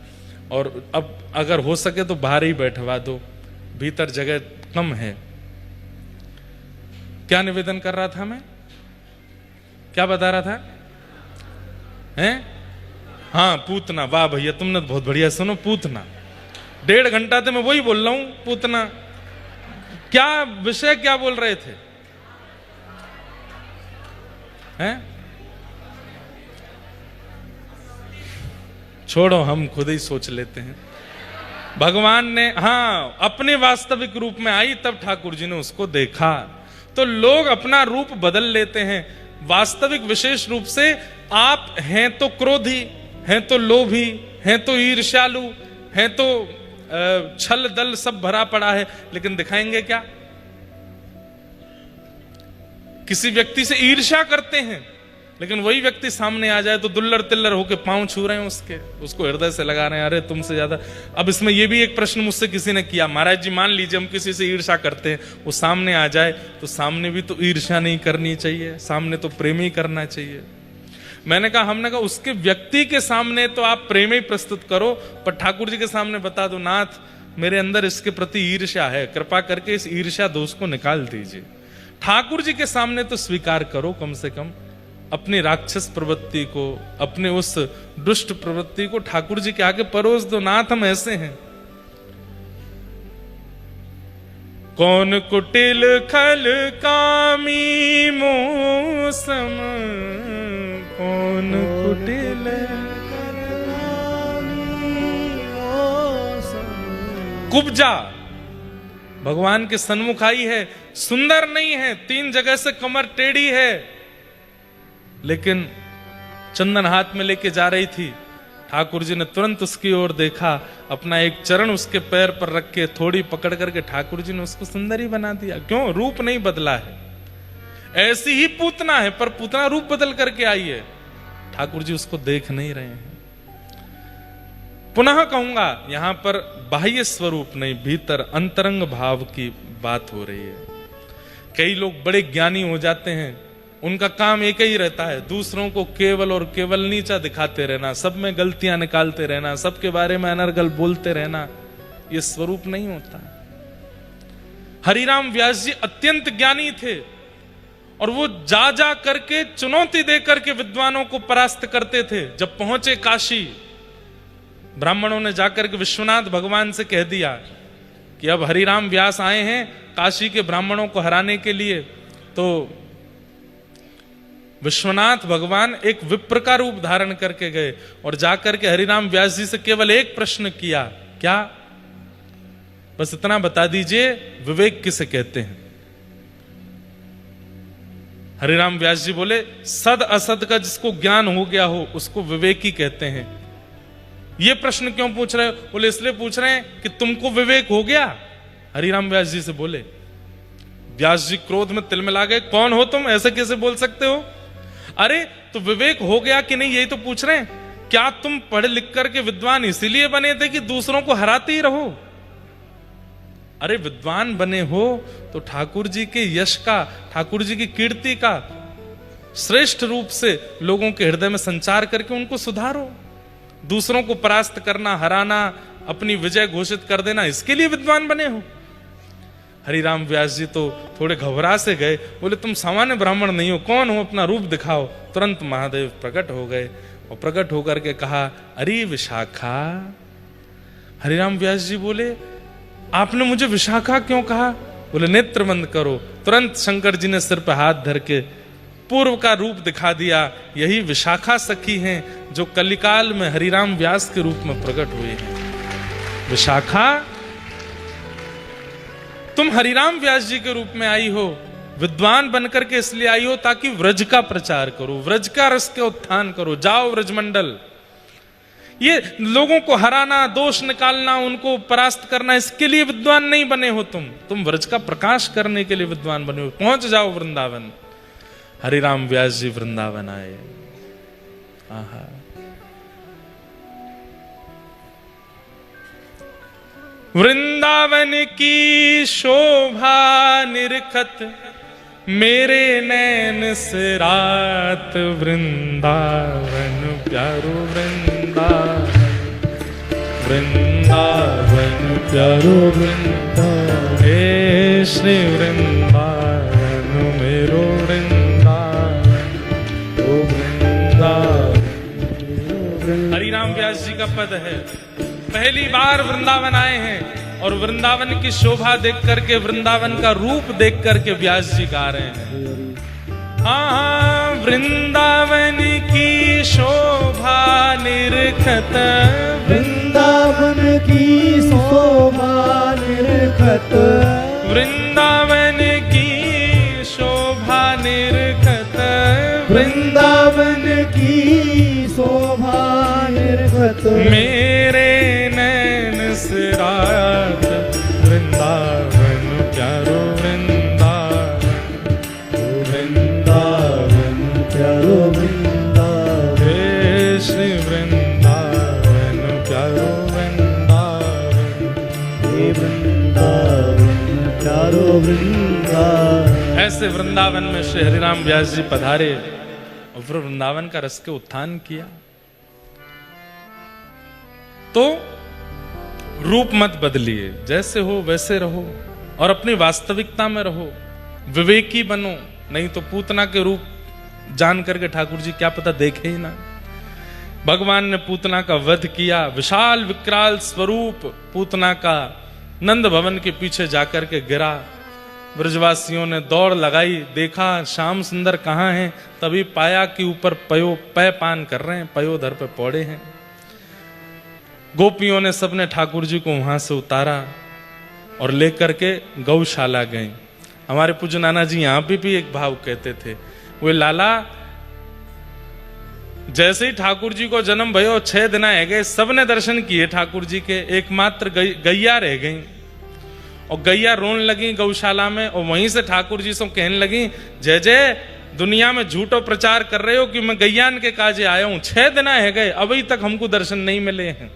S1: और अब अगर हो सके तो बाहर ही बैठवा दो, भीतर जगह कम है। क्या निवेदन कर रहा था मैं, क्या बता रहा था? हैं? हाँ, पूतना। वाह भैया, तुमने बहुत बढ़िया। सुनो, पूतना 1.5 घंटा से मैं वही बोल रहा हूं, पूतना। क्या विषय, क्या बोल रहे थे? हैं? छोड़ो, हम खुद ही सोच लेते हैं। भगवान ने अपने वास्तविक रूप में आई, तब ठाकुर जी ने उसको देखा। तो लोग अपना रूप बदल लेते हैं। वास्तविक विशेष रूप से आप हैं तो क्रोधी, हैं तो लोभी, हैं तो ईर्ष्यालु, हैं तो छल दल सब भरा पड़ा है, लेकिन दिखाएंगे क्या? किसी व्यक्ति से ईर्ष्या करते हैं, लेकिन वही व्यक्ति सामने आ जाए तो दुल्लर तिल्लर होके पांव छू रहे हैं उसको हृदय से लगा रहे हैं, अरे तुमसे ज्यादा। अब इसमें यह भी एक प्रश्न मुझसे किसी ने किया, महाराज जी मान लीजिए हम किसी से ईर्ष्या करते हैं, वो सामने आ जाए तो सामने भी तो ईर्ष्या नहीं करनी चाहिए, सामने तो प्रेम ही करना चाहिए। हमने कहा उसके व्यक्ति के सामने तो आप प्रेम ही प्रस्तुत करो, पर ठाकुर जी के सामने बता दो, नाथ मेरे अंदर इसके प्रति ईर्ष्या है, कृपा करके इस ईर्ष्या दोष को निकाल दीजिए। ठाकुर जी के सामने तो स्वीकार करो, कम से कम अपनी राक्षस प्रवृत्ति को, अपने उस दुष्ट प्रवृत्ति को ठाकुर जी के आगे परोस दो, नाथ हम ऐसे हैं। कौन कुटिल खल कामी मौसम, कौन कुटिल कुब्जा भगवान के सन्मुख आई है, सुंदर नहीं है, 3 जगह से कमर टेढ़ी है, लेकिन चंदन हाथ में लेके जा रही थी। ठाकुर जी ने तुरंत उसकी ओर देखा, अपना एक चरण उसके पैर पर रख के थोड़ी पकड़ करके ठाकुर जी ने उसको सुंदर ही बना दिया। क्यों? रूप नहीं बदला है। ऐसी ही पूतना है, पर पूतना रूप बदल करके आई है, ठाकुर जी उसको देख नहीं रहे हैं। पुनः कहूंगा, यहां पर बाह्य स्वरूप नहीं, भीतर अंतरंग भाव की बात हो रही है। कई लोग बड़े ज्ञानी हो जाते हैं, उनका काम एक ही रहता है, दूसरों को केवल और केवल नीचा दिखाते रहना, सब में गलतियां निकालते रहना, सबके बारे में अनर्गल बोलते रहना। यह स्वरूप नहीं होता। हरिराम व्यास जी अत्यंत ज्ञानी थे, और वो जा जा करके चुनौती दे करके विद्वानों को परास्त करते थे। जब पहुंचे काशी, ब्राह्मणों ने जाकर के विश्वनाथ भगवान से कह दिया कि अब हरिराम व्यास आए हैं काशी के ब्राह्मणों को हराने के लिए। तो विश्वनाथ भगवान एक विप्र का रूप धारण करके गए और जाकर के हरिराम व्यास जी से केवल एक प्रश्न किया, क्या? बस इतना बता दीजिए, विवेक किसे कहते हैं? हरिराम व्यास जी बोले, सद असद का जिसको ज्ञान हो गया हो उसको विवेक ही कहते हैं। ये प्रश्न क्यों पूछ रहे हो? बोले इसलिए पूछ रहे हैं कि तुमको विवेक हो गया। हरिराम व्यास जी से बोले। व्यास जी क्रोध में तिलमिला गए, कौन हो तुम, ऐसे कैसे बोल सकते हो? अरे तो विवेक हो गया कि नहीं, यही तो पूछ रहे हैं। क्या तुम पढ़ लिख करके विद्वान इसीलिए बने थे कि दूसरों को हराते ही रहो? अरे विद्वान बने हो तो ठाकुर जी के यश का, ठाकुर जी की कीर्ति का श्रेष्ठ रूप से लोगों के हृदय में संचार करके उनको सुधारो। दूसरों को परास्त करना, हराना, अपनी विजय घोषित कर देना, इसके लिए विद्वान बने हो। हरिराम व्यास जी तो थोड़े घबरा से गए, बोले तुम सामान्य ब्राह्मण नहीं हो, कौन हो, अपना रूप दिखाओ। तुरंत महादेव प्रकट हो गए और प्रकट होकर के कहा, अरे विशाखा। हरिराम व्यास जी बोले, आपने मुझे विशाखा क्यों कहा? बोले नेत्र बंद करो। तुरंत शंकर जी ने सिर पर हाथ धर के पूर्व का रूप दिखा दिया। यही विशाखा सखी हैं जो कलिकाल में हरिराम व्यास के रूप में प्रकट हुए हैं। विशाखा, तुम हरिराम व्यास जी के रूप में आई हो, विद्वान बनकर के इसलिए आई हो ताकि व्रज का प्रचार करो, व्रज का रस के उत्थान करो। जाओ व्रजमंडल, ये लोगों को हराना, दोष निकालना, उनको परास्त करना, इसके लिए विद्वान नहीं बने हो तुम व्रज का प्रकाश करने के लिए विद्वान बने हो। पहुंच जाओ वृंदावन। हरिराम व्यास जी वृंदावन आए। आहा, वृंदावन की शोभा निरखत मेरे नैन से रात, वृंदावन प्यारो वृंदावन, वृंदावन प्यारो वृंदावन, हे श्री वृंदावन मेरो वृंदावन, ओ वृंदावन। हरिराम व्यास जी का पद है। पहली बार वृंदावन आए हैं और वृंदावन की शोभा देख करके, वृंदावन का रूप देख करके व्यास जी गा रहे हैं। हाँ वृंदावन की शोभा निरखत,
S2: वृंदावन की शोभा निरखत,
S1: वृंदावन की शोभा निरखत,
S2: वृंदावन की शोभा निरखत।
S1: मेरे नैन सिरात वृंदावन प्यारो वृंदावन,
S2: वृंदावन प्यारो वृंदावन,
S1: हे श्री वृंदावन प्यारो वृंदावन,
S2: हे वृंदावन प्यारो वृंदावन।
S1: ऐसे वृंदावन में श्री हरिराम व्यास जी पधारे और फिर वृंदावन का रस के उत्थान किया। तो रूप मत बदलिए, जैसे हो वैसे रहो और अपनी वास्तविकता में रहो, विवेकी बनो। नहीं तो पूतना के रूप जान करके ठाकुर जी क्या पता देखे ही ना। भगवान ने पूतना का वध किया, विशाल विकराल स्वरूप पूतना का नंद भवन के पीछे जाकर के गिरा। ब्रजवासियों ने दौड़ लगाई, देखा श्याम सुंदर कहाँ हैं, तभी पाया कि ऊपर पय पान कर रहे हैं, पयोधर पे पौड़े हैं। गोपियों ने सबने ठाकुर जी को वहां से उतारा और लेकर के गौशाला गए। हमारे पूज्य नाना जी यहां पे भी एक भाव कहते थे, वे लाला जैसे ही ठाकुर जी को जन्म भयो 6 दिन है गए, सबने दर्शन किए ठाकुर जी के, एकमात्र गैया रह गई और गैया रोने लगी गौशाला में। और वहीं से ठाकुर जी से कहने लगी, जय जय दुनिया में झूठो प्रचार कर रहे हो कि मैं गैयान के काजे आया हूं, 6 दिन है गए अभी तक हमको दर्शन नहीं मिले हैं।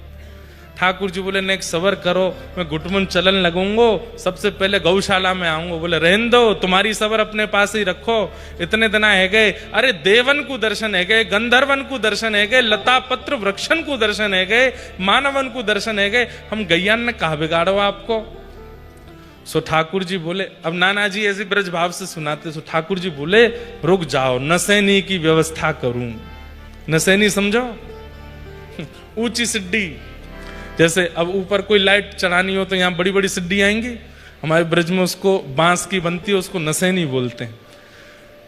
S1: ठाकुर जी बोले नेक सबर करो, मैं घुटमुन चलन लगूंगो, सबसे पहले गौशाला में आऊंगा। बोले रहने दो, तुम्हारी सबर अपने पास ही रखो, इतने दिन है गए। अरे देवन को दर्शन है गए, गंधर्वन को दर्शन है गए, लता पत्र वृक्षन को दर्शन है गए, मानवन को दर्शन है गए, हम गैयान ने कहा बिगाड़ो आपको। सो ठाकुर जी बोले, अब नाना जी ऐसे ब्रज भाव से सुनाते, सो ठाकुर जी बोले रुक जाओ, नसैनी की व्यवस्था करूं। नसैनी समझो, ऊंची सिड्डी, जैसे अब ऊपर कोई लाइट चढ़ानी हो तो यहाँ बड़ी बड़ी सिड्डी आएंगी, हमारे ब्रज में उसको बांस की बनती है, उसको नसैनी बोलते हैं।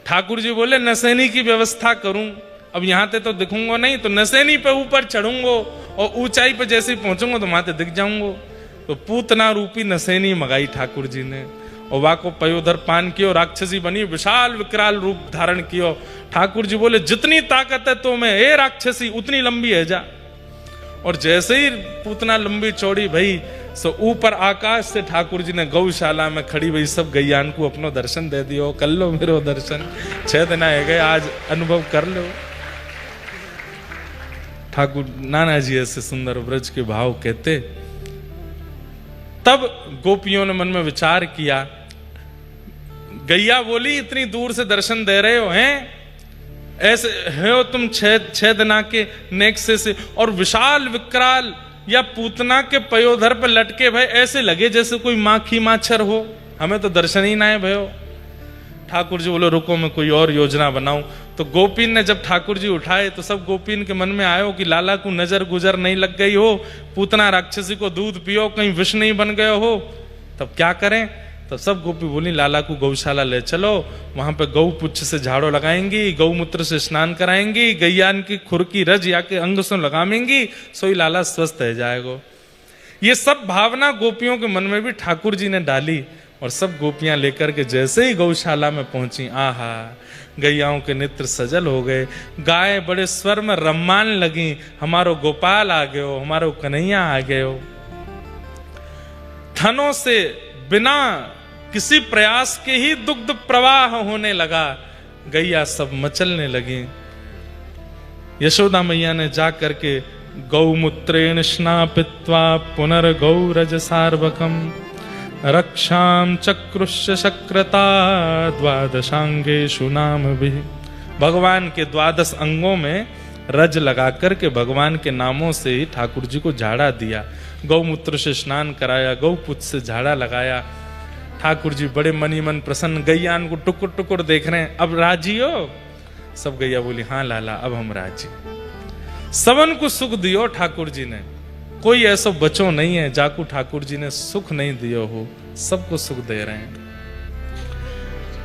S1: ठाकुर जी बोले नसैनी की व्यवस्था करूं, अब यहाँ ते तो दिखूंगा नहीं, तो नसैनी पे ऊपर चढ़ूंगो और ऊंचाई पे जैसे ही पहुंचूंगा तो वहां ते दिख जाऊंगो। तो पूतना रूपी नसैनी मंगाई ठाकुर जी ने और वा को पयोधर पान कियो, राक्षसी बनी, विशाल विकराल रूप धारण कियो। ठाकुर जी बोले जितनी ताकत है तो में ए राक्षसी उतनी लंबी है जा। और जैसे ही पूतना लंबी चौड़ी भई, सो ऊपर आकाश से ठाकुर जी ने गौशाला में खड़ी हुई सब गैयान को अपनो दर्शन दे दियो, कर लो मेरो दर्शन, 6 दिन है गए, आज अनुभव कर लो। ठाकुर नाना जी ऐसे सुंदर ब्रज के भाव कहते। तब गोपियों ने मन में विचार किया, गैया बोली इतनी दूर से दर्शन दे रहे हो हैं, ऐसे हो तुम 6 दिना के नेक्से से, और विशाल विकराल या पूतना के पयोधर पर लटके भाई ऐसे लगे जैसे कोई माखी माछर हो, हमें तो दर्शन ही ना है भयो। ठाकुर जी बोले रुको मैं कोई और योजना बनाऊं। तो गोपीन ने जब ठाकुर जी उठाए तो सब गोपीन के मन में आयो कि लाला को नजर गुजर नहीं लग गई हो, पूतना राक्षसी को दूध पियो कहीं विष नहीं बन गए हो, तब क्या करें। तब सब गोपी बोली लाला को गौशाला ले चलो, वहां पे गौ पुच्छ से झाड़ो लगाएंगी, गौमूत्र से स्नान कराएंगी, गैयान की खुर की रज या के अंग से लगाएंगी, सोई लाला स्वस्थ रह जाएगा। ये सब भावना गोपियों के मन में भी ठाकुर जी ने डाली और सब गोपियां लेकर के जैसे ही गौशाला में पहुंची, आहा गैयाओं के नेत्र सजल हो गए, गाय बड़े स्वर में रम्मान लगी, हमारो गोपाल आ गए हो, हमारो कन्हैया आ गए हो। थनों से बिना किसी प्रयास के ही दुग्ध प्रवाह होने लगा, गैया सब मचलने लगी। यशोदा मैया ने जा करके गौमूत्रेण स्नापित्वा पुनर्गौरज सार्वकम रक्षाम चक्रुष्य शक्रता द्वादशांगेषु नाम भी। भगवान के 12 अंगों में रज लगा करके भगवान के नामों से ही ठाकुर जी को झाड़ा दिया, गौमूत्र से स्नान कराया, गौपुत्र से झाड़ा लगाया। ठाकुर जी बड़े मनी मन प्रसन्न, गैयान को टुकुर टुकुर देख रहे हैं, अब राजी हो? सब गैया बोली हाँ लाला अब हम राजी। सबन को सुख दियो ठाकुर जी ने, कोई ऐसा बचो नहीं है जाकू ठाकुर जी ने सुख नहीं दियो हो, सबको सुख दे रहे हैं।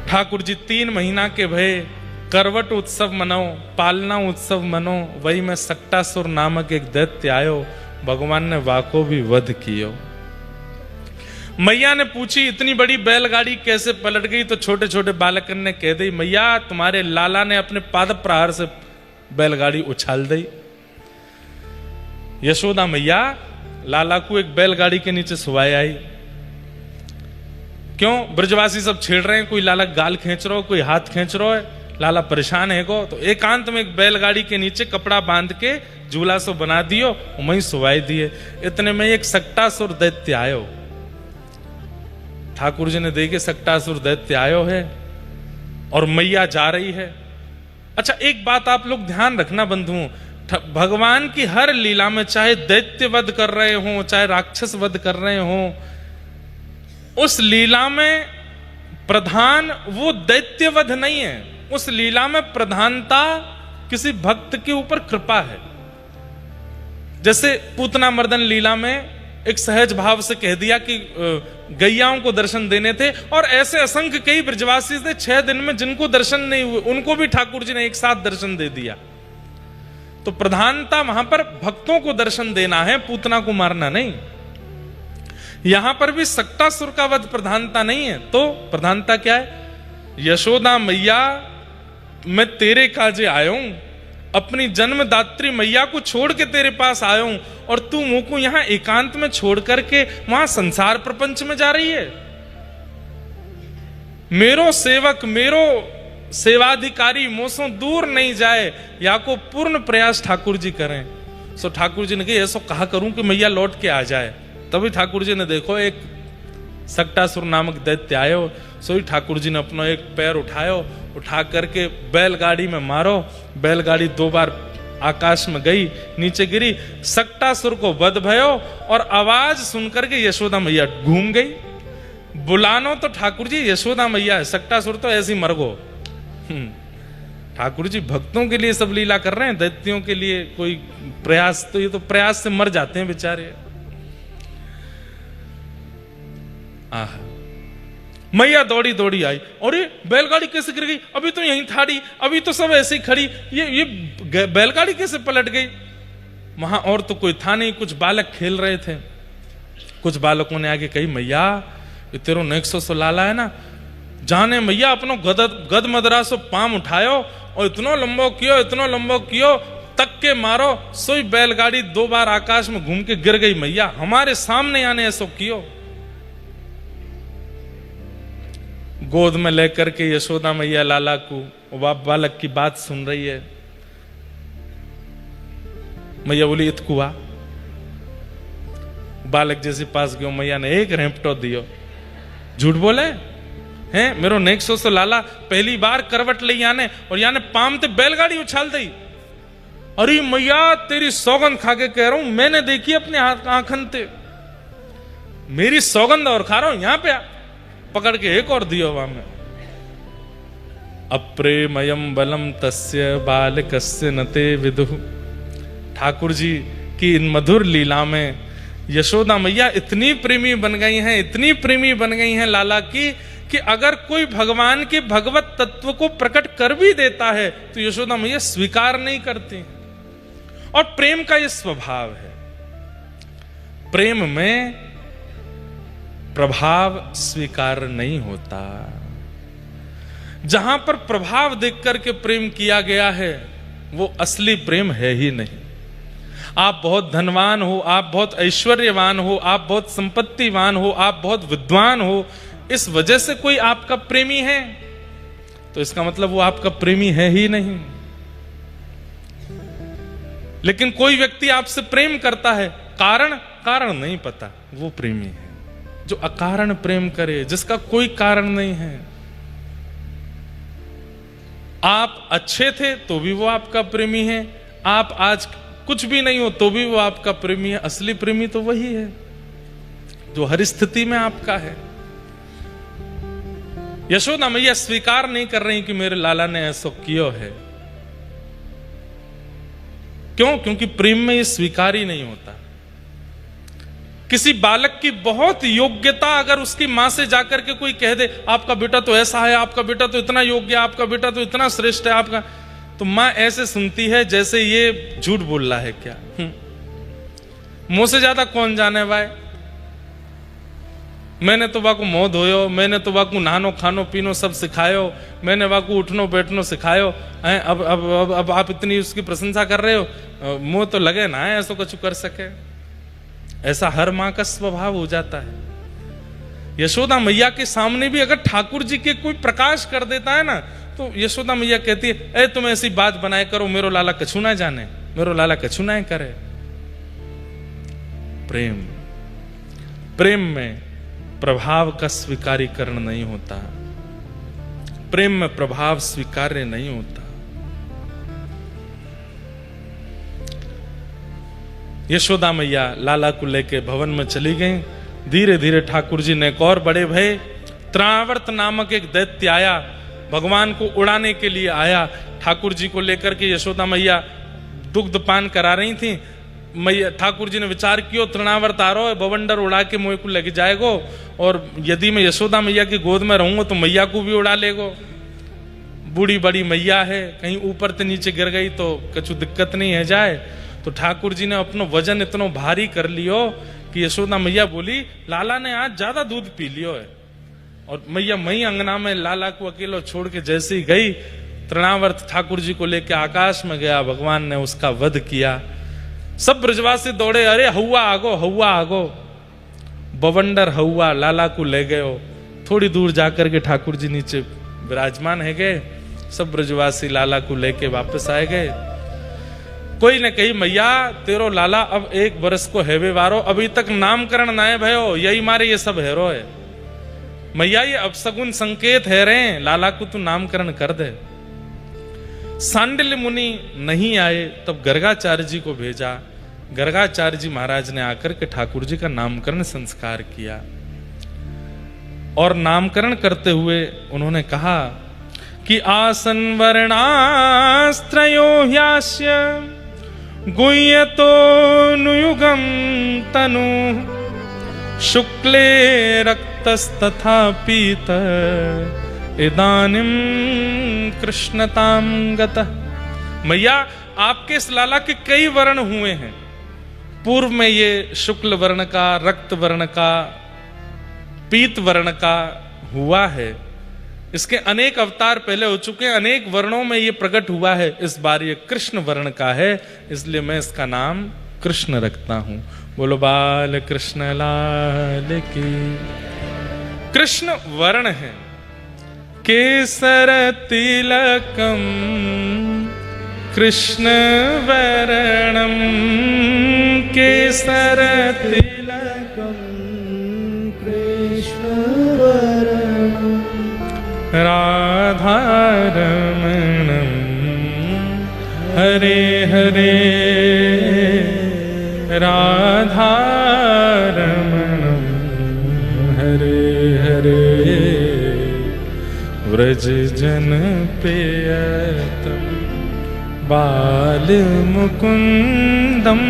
S1: ठाकुर जी 3 महीना के भये करवट उत्सव मनाओ, पालना उत्सव मनो, वही में सक्टासुर नामक एक दैत्य आयो, भगवान ने वाको भी वध कियो। मैया ने पूछी इतनी बड़ी बैलगाड़ी कैसे पलट गई, तो छोटे छोटे बालकन ने कह दी मैया तुम्हारे लाला ने अपने पाद प्रहार से बैलगाड़ी उछाल दी। यशोदा मैया लाला को एक बैलगाड़ी के नीचे सुवाई आई। क्यों? ब्रजवासी सब छेड़ रहे हैं, कोई लाला गाल खींच रहा हो, कोई हाथ खींच रहा है, लाला परेशान है को, तो एकांत में एक बैलगाड़ी के नीचे कपड़ा बांध के झूला सो बना दियो, वहीं सुवाई दिए। इतने में एक सक्टासुर दैत्य आयो। ठाकुर जी ने देखे सक्टासुर दैत्य आयो है और मैया जा रही है। अच्छा, एक बात आप लोग ध्यान रखना बंधुओं, भगवान की हर लीला में चाहे दैत्य वध कर रहे हो, चाहे राक्षस वध कर रहे हो, उस लीला में प्रधान वो दैत्य वध नहीं है। उस लीला में प्रधानता किसी भक्त के ऊपर कृपा है। जैसे पूतना मर्दन लीला में एक सहज भाव से कह दिया कि गैयाओं को दर्शन देने थे, और ऐसे असंख्य कई ब्रजवासी थे 6 दिन में जिनको दर्शन नहीं हुए, उनको भी ठाकुर जी ने एक साथ दर्शन दे दिया। तो प्रधानता वहां पर भक्तों को दर्शन देना है, पूतना को मारना नहीं। यहां पर भी सक्टासुर का वध प्रधानता नहीं है। तो प्रधानता क्या है? यशोदा मैया मैं तेरे काजे आया हूं, अपनी जन्मदात्री मैया को छोड़ के तेरे पास आया हूं, और तू मुंह को यहां एकांत में छोड़ करके वहां संसार प्रपंच में जा रही है। मेरो सेवक, मेरो सेवाधिकारी मोसों दूर नहीं जाए, या को पूर्ण प्रयास ठाकुर जी करें। सो ठाकुर जी ने कहा ऐसा कहा करूं कि मैया लौट के आ जाए। तभी ठाकुर जी ने देखो एक सक्टासुर नामक दैत्य आयो, सो ही ठाकुर जी ने अपना एक पैर उठायो, उठा करके बैलगाड़ी में मारो। बैलगाड़ी 2 बार आकाश में गई, नीचे गिरी, सक्टासुर को वध भयो, और आवाज सुनकर के यशोदा मैया घूम गई। बुलानो तो ठाकुर जी यशोदा मैया है, सक्टासुर तो ऐसी मर गो। ठाकुर जी भक्तों के लिए सब लीला कर रहे हैं, दैत्यों के लिए कोई प्रयास, तो ये तो प्रयास से मर जाते हैं बेचारे। आह, मैया दौड़ी दौड़ी आई, और ये बैलगाड़ी कैसे गिर गई? अभी तो यहीं थाड़ी, अभी तो सब ऐसे ही खड़ी, ये बैलगाड़ी कैसे पलट गई? वहां और तो कोई था नहीं, कुछ बालक खेल रहे थे। कुछ बालकों ने आगे कही मैया ये तेरो नेक्सो सो लाला है ना, जाने मैया अपनो गद मदरा सो पाम उठायो और इतनो लंबो कियो तक के मारो, सोई बैलगाड़ी 2 बार आकाश में घूम के गिर गई। मैया हमारे सामने आने ऐसो कियो। गोद में लेकर के यशोदा मैया लाला को, बालक की बात सुन रही है। मैया बोली इतकुआ। बालक जैसे पास गयो, मैया ने एक रेपटो दियो। झूठ बोले हैं? मेरो नेक्सो से लाला पहली बार करवट ले याने, और याने पाम ते बैलगाड़ी उछाल दी। अरे मैया तेरी सौगंध खा के कह रहा हूं, मैंने देखी अपने आंखन ते, मेरी सौगंध और खा रहा हूं। यहां पे पकड़ के एक और दियो वहां में। अप्रेमयम बलम तस्य बालकस्य नते विदुः। ठाकुर जी की इन मधुर लीला में यशोदा मैया इतनी प्रेमी बन गई हैं, इतनी प्रेमी बन गई हैं लाला की, कि अगर कोई भगवान के भगवत तत्व को प्रकट कर भी देता है तो यशोदा मैया स्वीकार नहीं करती। और प्रेम का यह स्वभाव है, प्रेम में प्रभाव स्वीकार नहीं होता। जहां पर प्रभाव देख करके प्रेम किया गया है वो असली प्रेम है ही नहीं। आप बहुत धनवान हो, आप बहुत ऐश्वर्यवान हो, आप बहुत संपत्तिवान हो, आप बहुत विद्वान हो, इस वजह से कोई आपका प्रेमी है तो इसका मतलब वो आपका प्रेमी है ही नहीं। लेकिन कोई व्यक्ति आपसे प्रेम करता है, कारण नहीं पता, वो प्रेमी है। जो अकारण प्रेम करे, जिसका कोई कारण नहीं है। आप अच्छे थे तो भी वो आपका प्रेमी है, आप आज कुछ भी नहीं हो तो भी वो आपका प्रेमी है। असली प्रेमी तो वही है जो हर स्थिति में आपका है। यशोदा मैया स्वीकार नहीं कर रही कि मेरे लाला ने ऐसा किया है। क्यों? क्योंकि प्रेम में ये स्वीकार ही नहीं होता। किसी बालक की बहुत योग्यता अगर उसकी मां से जाकर के कोई कह दे आपका बेटा तो ऐसा है, आपका बेटा तो इतना योग्य है, आपका बेटा तो इतना श्रेष्ठ है, आपका, तो मां ऐसे सुनती है जैसे ये झूठ बोल रहा है क्या। मुंह से ज्यादा कौन जाने भाई। मैंने तो वाकू मुंह धोयो, मैंने तो वाकू नहानो खानो पीनो सब सिखायो, मैंने वाकू उठनो बैठनो सिखायो, अब आप इतनी उसकी प्रशंसा कर रहे हो, मुंह तो लगे ना है ऐसा कुछ कर सके। ऐसा हर मां का स्वभाव हो जाता है। यशोदा मैया के सामने भी अगर ठाकुर जी के कोई प्रकाश कर देता है ना, तो यशोदा मैया कहती है ए तुम ऐसी बात बनाए करो, मेरो लाला कछु ना जाने, मेरो लाला कछु ना करे। प्रेम, प्रेम में प्रभाव का स्वीकारीकरण नहीं होता, प्रेम में प्रभाव स्वीकार्य नहीं होता। यशोदा मैया लाला को लेके भवन में चली गई। धीरे धीरे ठाकुर जी ने एक और बड़े भय। त्रावर्त नामक एक दैत्य आया, भगवान को उड़ाने के लिए आया। ठाकुर जी को लेकर के यशोदा मैया दुग्ध पान करा रही थी। मैया ठाकुर जी ने विचार किया तृणावर्त आ रहा है, बवंडर उड़ा के मुझे को लग जाएगो, और यदि मैं यशोदा मैया की गोद में रहूंगा तो मैया को भी उड़ा लेगो। बूढ़ी बड़ी मैया है, कहीं ऊपर से नीचे गिर गई तो कुछ दिक्कत नहीं है जाए। तो ठाकुर जी ने अपना वजन इतना भारी कर लियो कि यशोदा मैया बोली लाला ने आज ज्यादा दूध पी लियो है। और मैया मई अंगना में लाला को अकेलो छोड़ के जैसे ही गई, तृणावर्त ठाकुर जी को लेकर आकाश में गया, भगवान ने उसका वध किया। सब ब्रजवासी दौड़े, अरे हौवा आगो, हौवा आगो। बवंडर हौवा लाला को ले गए। थोड़ी दूर जाकर के ठाकुर जी नीचे विराजमान है गए। सब ब्रजवासी लाला को लेके वापस आए गए। कोई ने कही मैया तेरो लाला अब 1 बरस को हैवे वारो, अभी तक नामकरण ना है भयो, यही मारे ये सब हैरो है। मैया ये अपसगुन संकेत है रे, लाला को तू नामकरण कर दे। सांडिल्य मुनि नहीं आए, तब गर्गाचार्य जी को भेजा। गर्गाचार्य जी महाराज ने आकर के ठाकुर जी का नामकरण संस्कार किया। और नामकरण करते हुए उन्होंने कहा कि आसन वर्णास्त्रयो ह्यास्य गुह्यतो नुयुगम तनु शुक्ले रक्तस्तथा पीत इदानीं कृष्णतां गतः। मैया आपके इस लाला के कई वर्ण हुए हैं। पूर्व में ये शुक्ल वर्ण का, रक्त वर्ण का, पीत वर्ण का हुआ है। इसके अनेक अवतार पहले हो चुके हैं, अनेक वर्णों में ये प्रकट हुआ है। इस बार ये कृष्ण वर्ण का है, इसलिए मैं इसका नाम कृष्ण रखता हूं। बोलो बाल कृष्ण लाल की। कृष्ण वर्ण है। केसर तिलकम कृष्ण वर्णम, केसर
S2: तिलकम कृष्ण वर्णम,
S1: राधा रमणम हरे हरे, राधा रमणम हरे हरे, व्रज जन प्रियतम बाल मुकुंदम,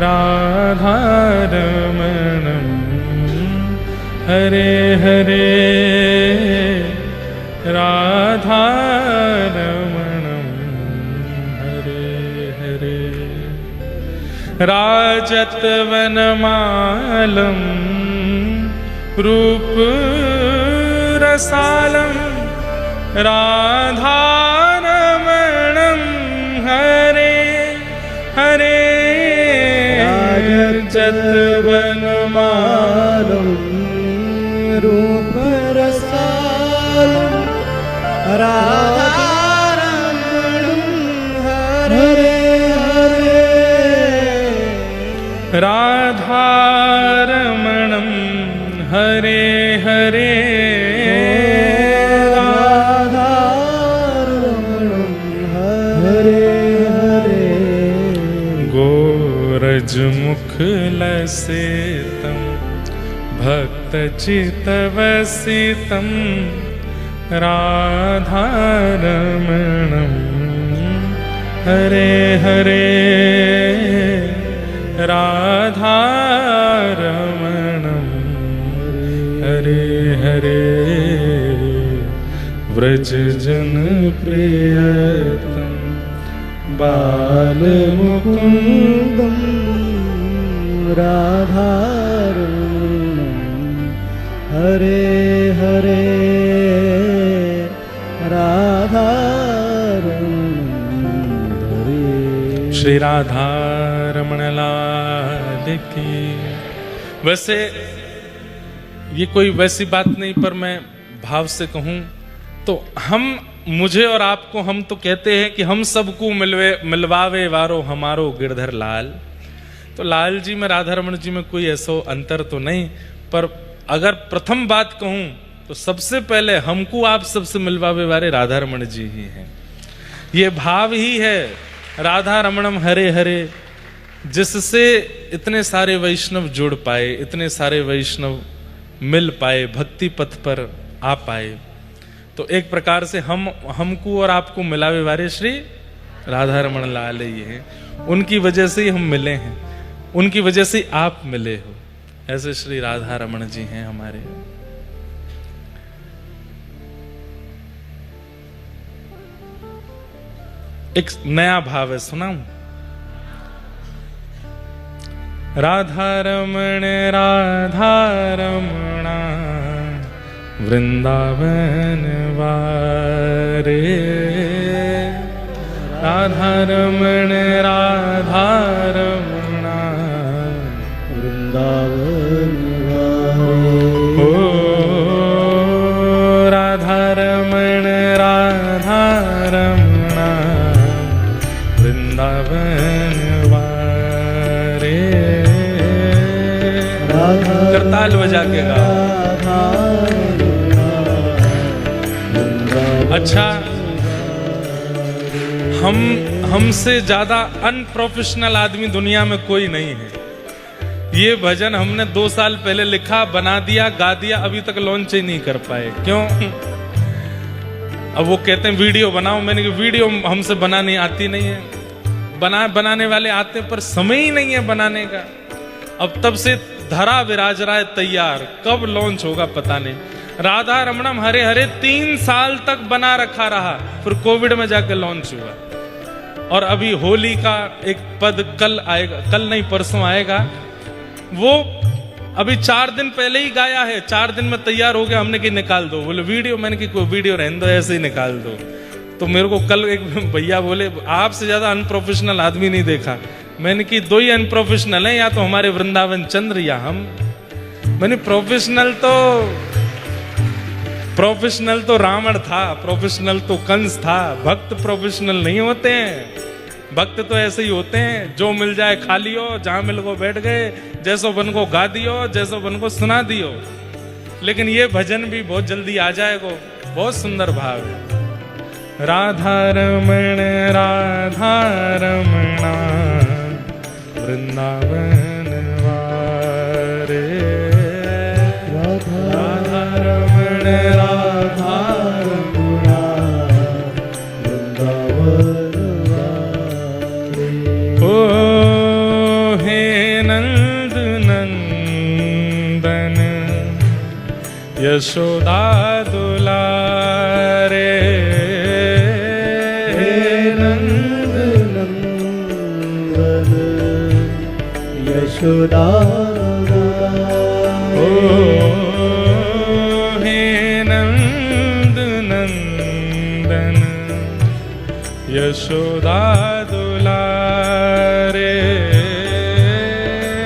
S1: राधा रमणम हरे हरे, राधा रमणम हरे हरे। राजत वनमालम रूप रसालम, राधा रमणम हरे हरे। राजत वनमालम
S2: रूप रसालम, राधा रमणम हरे हरे,
S1: राधा रमणम हरे हरे,
S2: राधा रमणम हरे हरे।
S1: गोरज मुख लसितम भक्त चितवसितम, राधा रमणम हरे हरे, राधा रमणम हरे हरे व्रज जन प्रियतम बाल
S2: मुकुंदम राधारमणम हरे हरे राधारमणम हरे।
S1: श्री राधा रमण लाल की। वैसे ये कोई वैसी बात नहीं, पर मैं भाव से कहूं तो मुझे और आपको हम तो कहते हैं कि हम सबको मिलवावे वारो हमारो गिरधर लाल। तो लाल जी में राधा रमण जी में कोई ऐसा अंतर तो नहीं, पर अगर प्रथम बात कहूं तो सबसे पहले हमको आप सबसे मिलवावे वाले राधा रमण जी ही हैं। ये भाव ही है राधा रमणम हरे हरे, जिससे इतने सारे वैष्णव जुड़ पाए, इतने सारे वैष्णव मिल पाए, भक्ति पथ पर आ पाए। तो एक प्रकार से हमको और आपको मिलावे वाले श्री राधा रमण लाल ही हैं। उनकी वजह से ही हम मिले हैं, उनकी वजह से आप मिले हो। ऐसे श्री राधा रमण जी हैं हमारे। एक नया भाव है, सुनाऊं? राधा रमण वृंदावन वारे, राधा रमण
S2: वृंदावन वारे।
S1: ओ राधा रमण वृंदावन वारे। करताल बजा के गा। अच्छा, हमसे ज्यादा अनप्रोफेशनल आदमी दुनिया में कोई नहीं है। ये भजन हमने 2 साल पहले लिखा, बना दिया, गा दिया, अभी तक लॉन्च ही नहीं कर पाए। क्यों? अब वो कहते हैं वीडियो बनाओ। मैंने कहा वीडियो हमसे बनानी आती नहीं है। बनाने वाले आते पर समय ही नहीं है बनाने का। अब तब से धरा विराज रहा है तैयार, कब लॉन्च होगा पता नहीं। राधा रमणम हरे हरे 3 साल तक बना रखा रहा, फिर कोविड में जाकर लॉन्च हुआ। और अभी होली का एक पद कल आएगा, कल नहीं परसों आएगा। वो अभी 4 दिन पहले ही गाया है, 4 दिन में तैयार हो गया। हमने कि निकाल दो, बोले वीडियो। मैंने कि कोई वीडियो रहने दो, ऐसे ही निकाल दो। तो मेरे को कल एक भैया बोले आपसे ज्यादा अनप्रोफेशनल आदमी नहीं देखा। मैंने कि 2 ही अनप्रोफेशनल है, या तो हमारे वृंदावन चंद्र या हम। मैंने प्रोफेशनल तो रावण था, प्रोफेशनल तो कंस था। भक्त प्रोफेशनल नहीं होते हैं। भक्त तो ऐसे ही होते हैं, जो मिल जाए खा लियो, जहां मिल गो बैठ गए, जैसो बन को गा दियो, जैसो बन को सुना दियो। लेकिन ये भजन भी बहुत जल्दी आ जाएगा, बहुत सुंदर भाव है। राधा रमण वृंदावन वारे, राधा रमण
S2: वृंदावन वारे।
S1: ओ हे नंद नंदन यशोदा दुलारे, यशोदा।
S2: ओ
S1: हे नंद नंदन यशोदा दुलारे,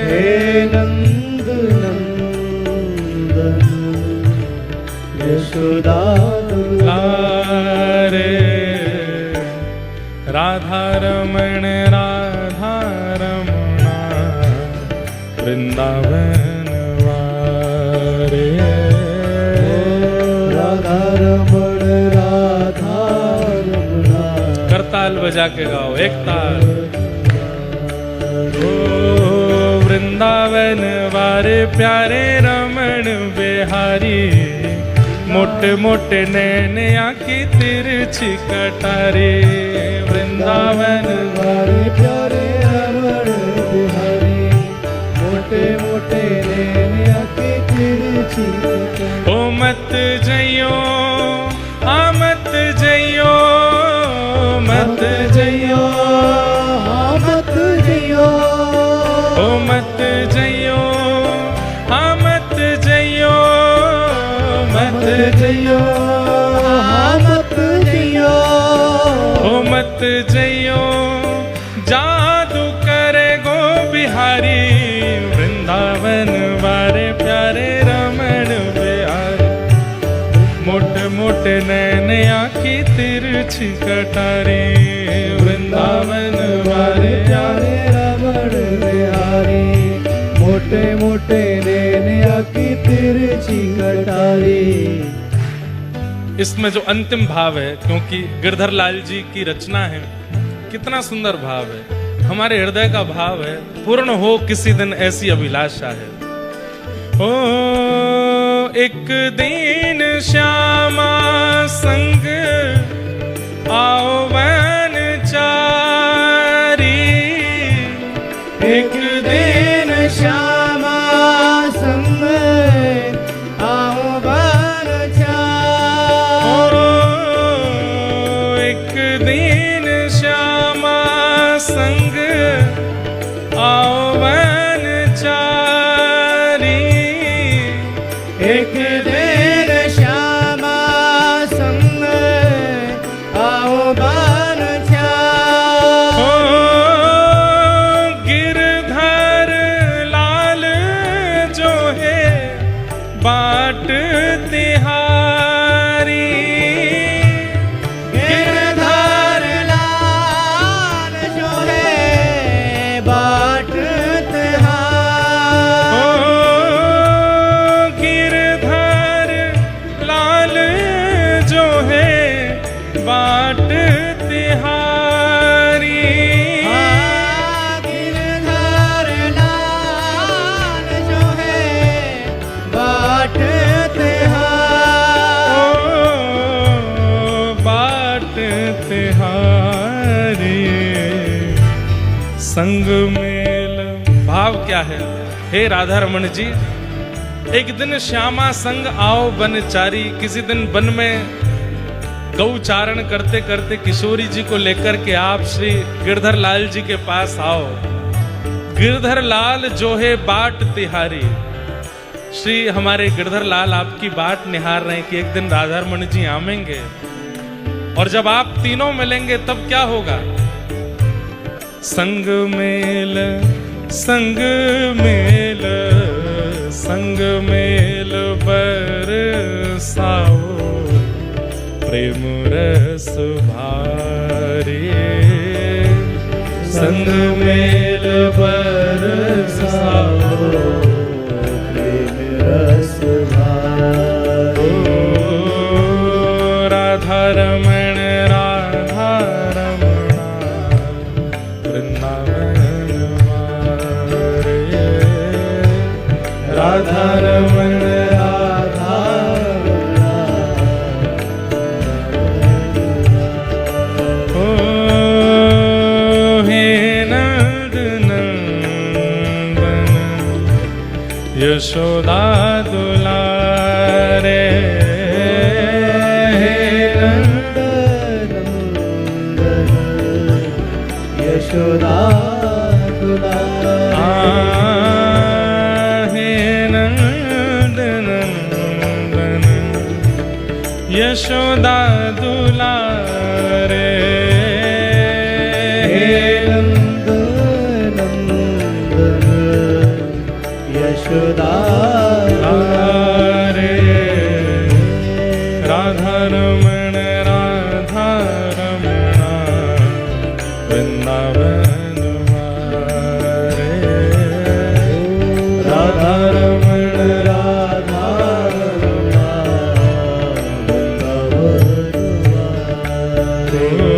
S2: हे नंद नंदन यशोदा
S1: दुलारे। राधा रमण वृंदावन वारे,
S2: राधा रमण
S1: करताल बजा के गाओ, एक ताल। ओ वृंदावन वारे प्यारे रमण बिहारी, मोटे मोटे नैन आँखी तिरछी कटारी। वृंदावन
S2: वारे प्यारे रमण बिहारी, मोटे मोटे नैन आंखें तिरछी कटारी।
S1: ओ मत जइयो हाँ मत जइयो मत जइयो
S2: हाँ मत जइयो
S1: ओ मत जइयो हाँ मत जइयो मत
S2: जइयो हाँ मत जइयो
S1: ओ मत जइयो जादू करे गो बिहारी वृंदावन वारे प्यारे रमण बिहारी मोटे मोटे नैन आँखी तिरछी कटारी वृंदावन वारे
S2: प्यारे रमण बिहारी मोटे मोटे नैन आंखें तिरछी कटारी।
S1: इसमें जो अंतिम भाव है, क्योंकि गिरधर लाल जी की रचना है, कितना सुंदर भाव है, हमारे हृदय का भाव है, पूर्ण हो किसी दिन ऐसी अभिलाषा है। ओ एक दिन श्यामा संग आओ वन चारी
S2: एक दिन श्यामा संग आओ वन चारी।
S1: एक दिन श्यामा संग आओ वन चारी
S2: एक दिन श्यामा संग आओ वन चारी।
S1: गिरधर लाल जो है बाट तिहारी
S2: गिरधर लाल जो है बाट तिहारी।
S1: गिरधर लाल जो है बाट तिहारी
S2: गिरधर लाल जो है बाट तिहारी।
S1: बाट तिहारी संग मेल। भाव क्या है हे राधा रमन जी? एक दिन श्यामा संग आओ बनचारी, किसी दिन वन में गौचारण करते करते किशोरी जी को लेकर के आप श्री गिरधर लाल जी के पास आओ। गिरधर लाल जो है बाट तिहारी, श्री हमारे गिरधर लाल आपकी बाट निहार रहे हैं कि एक दिन राधा रमन जी आवेंगे, और जब आप तीनों मिलेंगे तब क्या होगा? संग मेल संग मेल संग मेल बरसाओ प्रेम रस भारी संग मेल बरसाओ
S2: प्रेम रस भारी।
S1: राधा रमण राधा रमणा वृंदावन वारे राधा रमण
S2: राधा
S1: ओ हे नंद नंदन यशोदा दुलारे
S2: यशोदा
S1: हे नंद नंदन यशोदा दुलारे
S2: नंद नंदन यशोदा
S1: रे राधा रमण राधा रमणा वृंदावन वारे राधा रमण
S2: राधा रमणा वृंदावन वारे।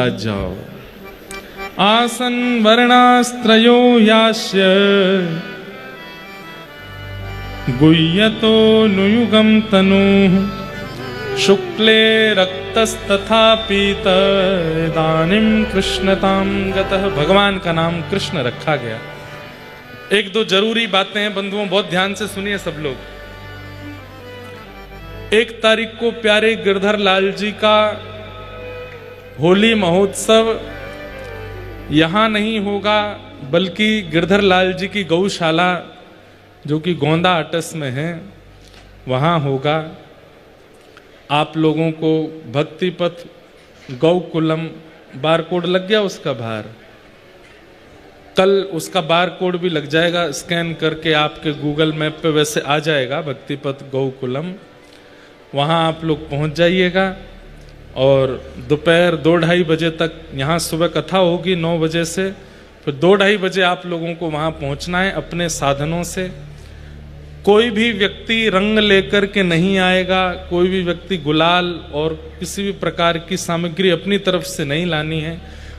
S1: महाराज जाओ। आसन वर्णास्त्रयो यास्य गुह्यतो नुयुगम तनुः शुक्ले रक्तस्तथा पीत इदानीं कृष्णतां गतः। भगवान का नाम कृष्ण रखा गया। एक दो जरूरी बातें हैं बंधुओं, बहुत ध्यान से सुनिए सब लोग। 1 तारीख को प्यारे गिरधर लाल जी का होली महोत्सव यहां नहीं होगा, बल्कि गिरधर लाल जी की गौशाला जो कि गोंदा अटस में है वहां होगा। आप लोगों को भक्ति पथ गौकुलम बारकोड लग गया उसका बाहर, कल उसका बारकोड भी लग जाएगा, स्कैन करके आपके गूगल मैप पे वैसे आ जाएगा भक्ति पथ गौकुलम। वहाँ आप लोग पहुँच जाइएगा और दोपहर 2-2:30 बजे तक यहाँ सुबह कथा होगी 9 बजे से, फिर 2-2:30 बजे आप लोगों को वहाँ पहुँचना है अपने साधनों से। कोई भी व्यक्ति रंग लेकर के नहीं आएगा, कोई भी व्यक्ति गुलाल और किसी भी प्रकार की सामग्री अपनी तरफ से नहीं लानी है।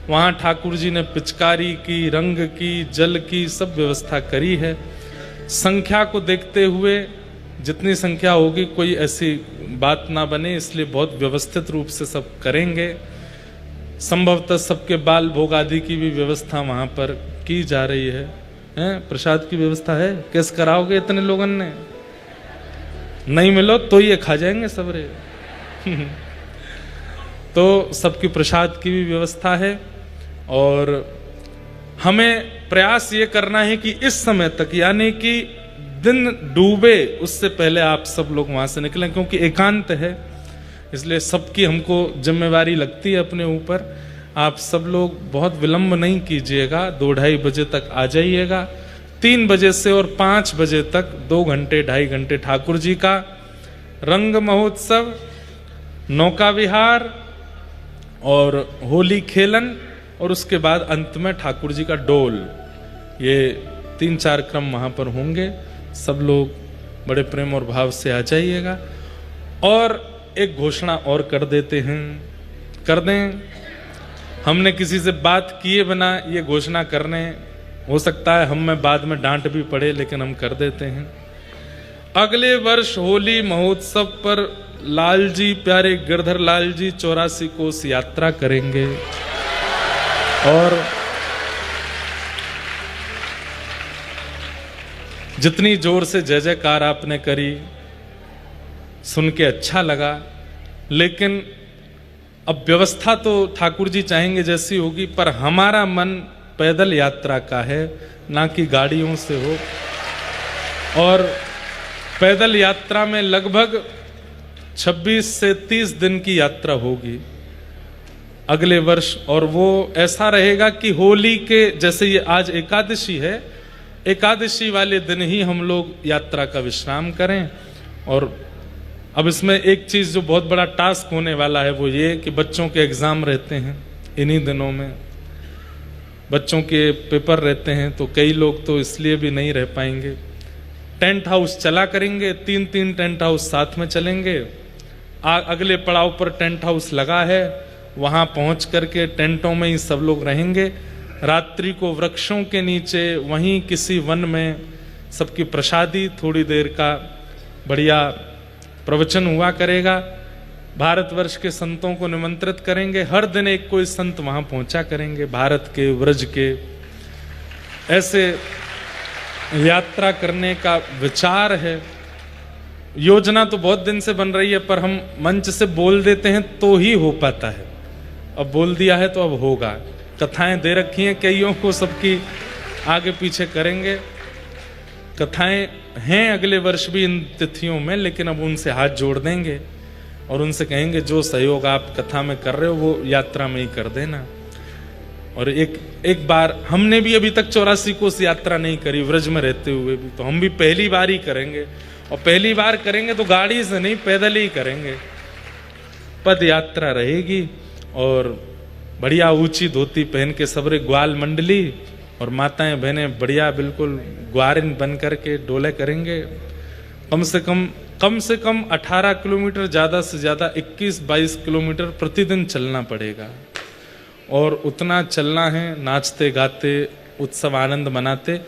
S1: वहाँ ठाकुर जी ने पिचकारी की, रंग की, जल की सब व्यवस्था करी है। संख्या को देखते हुए जितनी संख्या होगी कोई ऐसी बात ना बने, इसलिए बहुत व्यवस्थित रूप से सब करेंगे। संभवतः सबके बाल भोग आदि की भी व्यवस्था वहाँ पर की जा रही है। प्रसाद की व्यवस्था है? कैसे कराओगे इतने लोगों ने? नहीं मिलो तो ये खा जाएंगे सबरे। तो सबकी प्रसाद की भी व्यवस्था है और हमें प्रयास ये करना है कि इस समय तक, यानी कि दिन डूबे उससे पहले आप सब लोग वहां से निकलें, क्योंकि एकांत है इसलिए सबकी हमको जिम्मेवारी लगती है अपने ऊपर। आप सब लोग बहुत विलंब नहीं कीजिएगा, 2-2:30 बजे तक आ जाइएगा। 3 बजे से और 5 बजे तक 2 घंटे 2.5 घंटे ठाकुर जी का रंग महोत्सव, नौका विहार और होली खेलन, और उसके बाद अंत में ठाकुर जी का डोल। ये 3-4 क्रम वहाँ पर होंगे। सब लोग बड़े प्रेम और भाव से आ जाइएगा। और एक घोषणा और कर देते हैं, कर दें। हमने किसी से बात किए बिना ये घोषणा करने, हो सकता है हम में बाद में डांट भी पड़े, लेकिन हम कर देते हैं। अगले वर्ष होली महोत्सव पर लाल जी, प्यारे गिरधर लाल जी 84 कोस यात्रा करेंगे। और जितनी जोर से जय जयकार आपने करी, सुन के अच्छा लगा, लेकिन अब व्यवस्था तो ठाकुर जी चाहेंगे जैसी होगी, पर हमारा मन पैदल यात्रा का है, ना कि गाड़ियों से हो। और पैदल यात्रा में लगभग 26 से 30 दिन की यात्रा होगी अगले वर्ष। और वो ऐसा रहेगा कि होली के जैसे ये आज एकादशी है, एकादशी वाले दिन ही हम लोग यात्रा का विश्राम करें। और अब इसमें एक चीज जो बहुत बड़ा टास्क होने वाला है वो ये कि बच्चों के एग्जाम रहते हैं इन्हीं दिनों में, बच्चों के पेपर रहते हैं, तो कई लोग तो इसलिए भी नहीं रह पाएंगे। टेंट हाउस चला करेंगे, 3-3 टेंट हाउस साथ में चलेंगे। अगले पड़ाव पर टेंट हाउस लगा है, वहां पहुंच करके टेंटों में ही सब लोग रहेंगे। रात्रि को वृक्षों के नीचे वहीं किसी वन में सबकी प्रसादी, थोड़ी देर का बढ़िया प्रवचन हुआ करेगा। भारतवर्ष के संतों को निमंत्रित करेंगे, हर दिन एक कोई संत वहां पहुंचा करेंगे, भारत के, व्रज के। ऐसे यात्रा करने का विचार है। योजना तो बहुत दिन से बन रही है, पर हम मंच से बोल देते हैं तो ही हो पाता है। अब बोल दिया है तो अब होगा। कथाएं दे रखी हैं कईयों को, सबकी आगे पीछे करेंगे। कथाएं हैं अगले वर्ष भी इन तिथियों में, लेकिन अब उनसे हाथ जोड़ देंगे और उनसे कहेंगे जो सहयोग आप कथा में कर रहे हो वो यात्रा में ही कर देना। और एक बार हमने भी अभी तक 84 कोस यात्रा नहीं करी व्रज में रहते हुए भी, तो हम भी पहली बार ही करेंगे। और पहली बार करेंगे तो गाड़ी से नहीं, पैदल ही करेंगे। पद यात्रा रहेगी और बढ़िया ऊंची धोती पहन के सबरे ग्वाल मंडली और माताएं बहनें बढ़िया बिल्कुल ग्वारिन बन करके डोले करेंगे। कम से कम 18 किलोमीटर, ज़्यादा से ज़्यादा 21-22 किलोमीटर प्रतिदिन चलना पड़ेगा। और उतना चलना है, नाचते गाते उत्सव आनंद मनाते।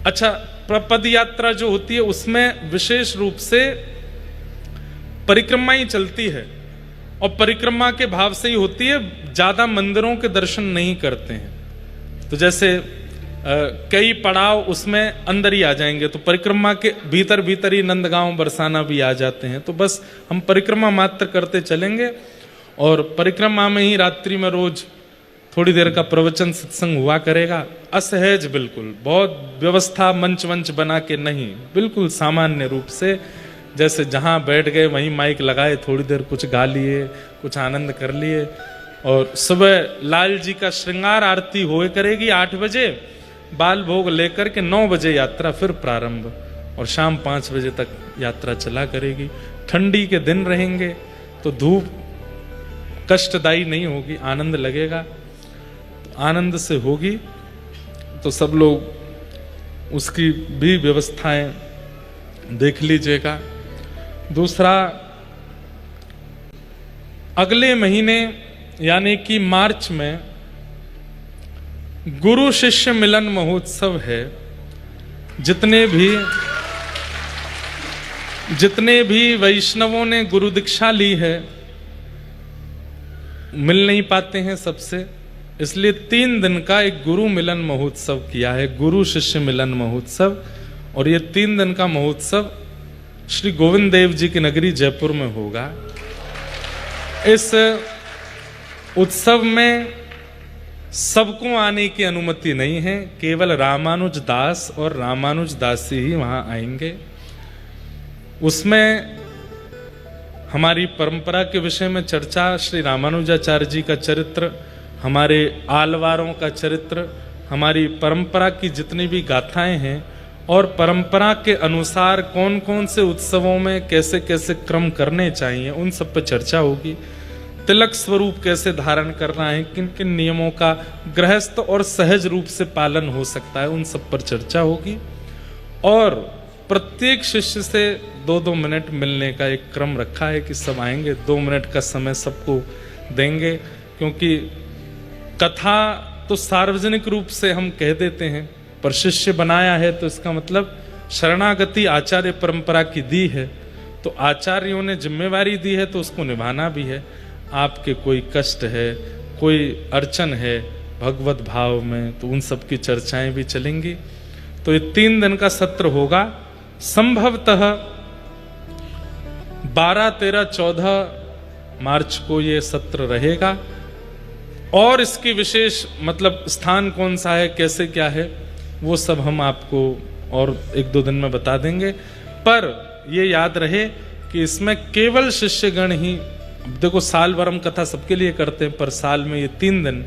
S1: अच्छा, पद यात्रा जो होती है उसमें विशेष रूप से परिक्रमा ही चलती है, और परिक्रमा के भाव से ही होती है, ज्यादा मंदिरों के दर्शन नहीं करते हैं। तो जैसे कई पड़ाव उसमें अंदर ही आ जाएंगे, तो परिक्रमा के भीतर भीतर ही नंदगांव बरसाना भी आ जाते हैं। तो बस हम परिक्रमा मात्र करते चलेंगे, और परिक्रमा में ही रात्रि में रोज थोड़ी देर का प्रवचन सत्संग हुआ करेगा, असहज बिल्कुल, बहुत व्यवस्था मंच वंच बना के नहीं, बिल्कुल सामान्य रूप से, जैसे जहां बैठ गए वहीं माइक लगाए, थोड़ी देर कुछ गा लिए, कुछ आनंद कर लिए। और सुबह लाल जी का श्रृंगार आरती होए करेगी 8 बजे, बाल भोग लेकर के 9 बजे यात्रा फिर प्रारंभ, और शाम 5 बजे तक यात्रा चला करेगी। ठंडी के दिन रहेंगे तो धूप कष्टदायी नहीं होगी, आनंद लगेगा, आनंद से होगी। तो सब लोग उसकी भी व्यवस्थाएं देख लीजिएगा। दूसरा, अगले महीने यानी कि मार्च में गुरु शिष्य मिलन महोत्सव है। जितने भी वैष्णवों ने गुरु दीक्षा ली है मिल नहीं पाते हैं सबसे, इसलिए 3 दिन का एक गुरु मिलन महोत्सव किया है, गुरु शिष्य मिलन महोत्सव। और ये 3 दिन का महोत्सव श्री गोविंद देव जी की नगरी जयपुर में होगा। इस उत्सव में सबको आने की अनुमति नहीं है, केवल रामानुज दास और रामानुज दासी ही वहां आएंगे। उसमें हमारी परंपरा के विषय में चर्चा, श्री रामानुजाचार्य जी का चरित्र, हमारे आलवारों का चरित्र, हमारी परंपरा की जितनी भी गाथाएं हैं, और परंपरा के अनुसार कौन कौन से उत्सवों में कैसे कैसे क्रम करने चाहिए, उन सब पर चर्चा होगी। तिलक स्वरूप कैसे धारण करना है, किन किन नियमों का गृहस्थ और सहज रूप से पालन हो सकता है, उन सब पर चर्चा होगी। और प्रत्येक शिष्य से 2-2 मिनट मिलने का एक क्रम रखा है कि सब आएंगे, 2 मिनट का समय सबको देंगे, क्योंकि कथा तो सार्वजनिक रूप से हम कह देते हैं, पर शिष्य बनाया है तो इसका मतलब शरणागति आचार्य परंपरा की दी है, तो आचार्यों ने जिम्मेवारी दी है तो उसको निभाना भी है। आपके कोई कष्ट है, कोई अड़चन है भगवत भाव में, तो उन सब की चर्चाएं भी चलेंगी। तो ये 3 दिन का सत्र होगा, संभवतः 12, 13, 14 मार्च को ये सत्र रहेगा। और इसकी विशेष मतलब स्थान कौन सा है, कैसे क्या है, वो सब हम आपको और 1-2 दिन में बता देंगे। पर ये याद रहे कि इसमें केवल शिष्यगण ही, देखो साल भर हम कथा सबके लिए करते हैं, पर साल में ये 3 दिन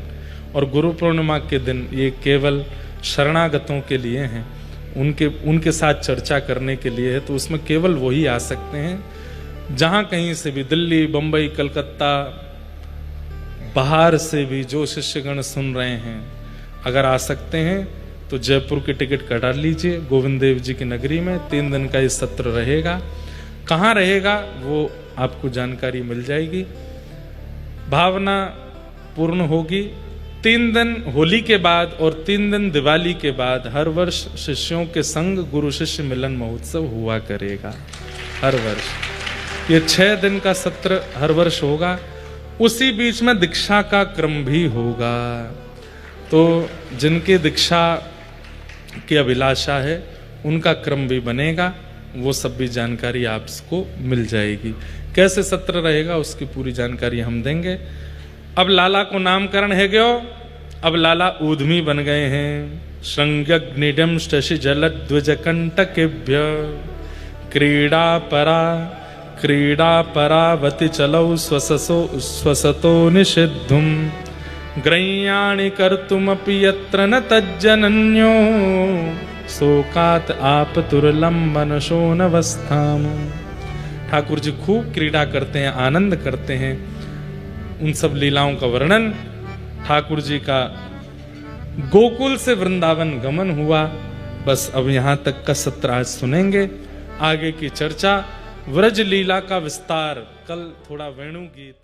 S1: और गुरु पूर्णिमा के दिन ये केवल शरणागतों के लिए हैं, उनके साथ चर्चा करने के लिए है। तो उसमें केवल वही आ सकते हैं। जहाँ कहीं से भी, दिल्ली, बंबई, कलकत्ता, बाहर से भी जो शिष्यगण सुन रहे हैं, अगर आ सकते हैं तो जयपुर की टिकट कटा लीजिए। गोविंद देव जी की नगरी में 3 दिन का ये सत्र रहेगा। कहाँ रहेगा वो आपको जानकारी मिल जाएगी। भावना पूर्ण होगी। 3 दिन होली के बाद और 3 दिन दिवाली के बाद हर वर्ष शिष्यों के संग गुरु शिष्य मिलन महोत्सव हुआ करेगा, हर वर्ष। ये 6 दिन का सत्र हर वर्ष होगा। उसी बीच में दीक्षा का क्रम भी होगा। तो जिनके दीक्षा की अभिलाषा है उनका क्रम भी बनेगा, वो सब भी जानकारी आपको मिल जाएगी। कैसे सत्र रहेगा उसकी पूरी जानकारी हम देंगे। अब लाला को नामकरण है गयो, अब लाला ऊधमी बन गए हैं। श्रृंग्यग्निडम शशि जलद्विजकंटकेभ्य क्रीडा परावति चलौ स्वसतो निषिद्धुम ग्रह्याणि कर्तुमपि यत्र न तज्जनन्यो शोकात आपतुर्लंबन शोनवस्थाम। ठाकुर जी खूब क्रीड़ा करते हैं, आनंद करते हैं। उन सब लीलाओं का वर्णन, ठाकुर जी का गोकुल से वृंदावन गमन हुआ। बस अब यहाँ तक का सत्र आज सुनेंगे। आगे की चर्चा, व्रज लीला का विस्तार कल, थोड़ा वेणु गीत।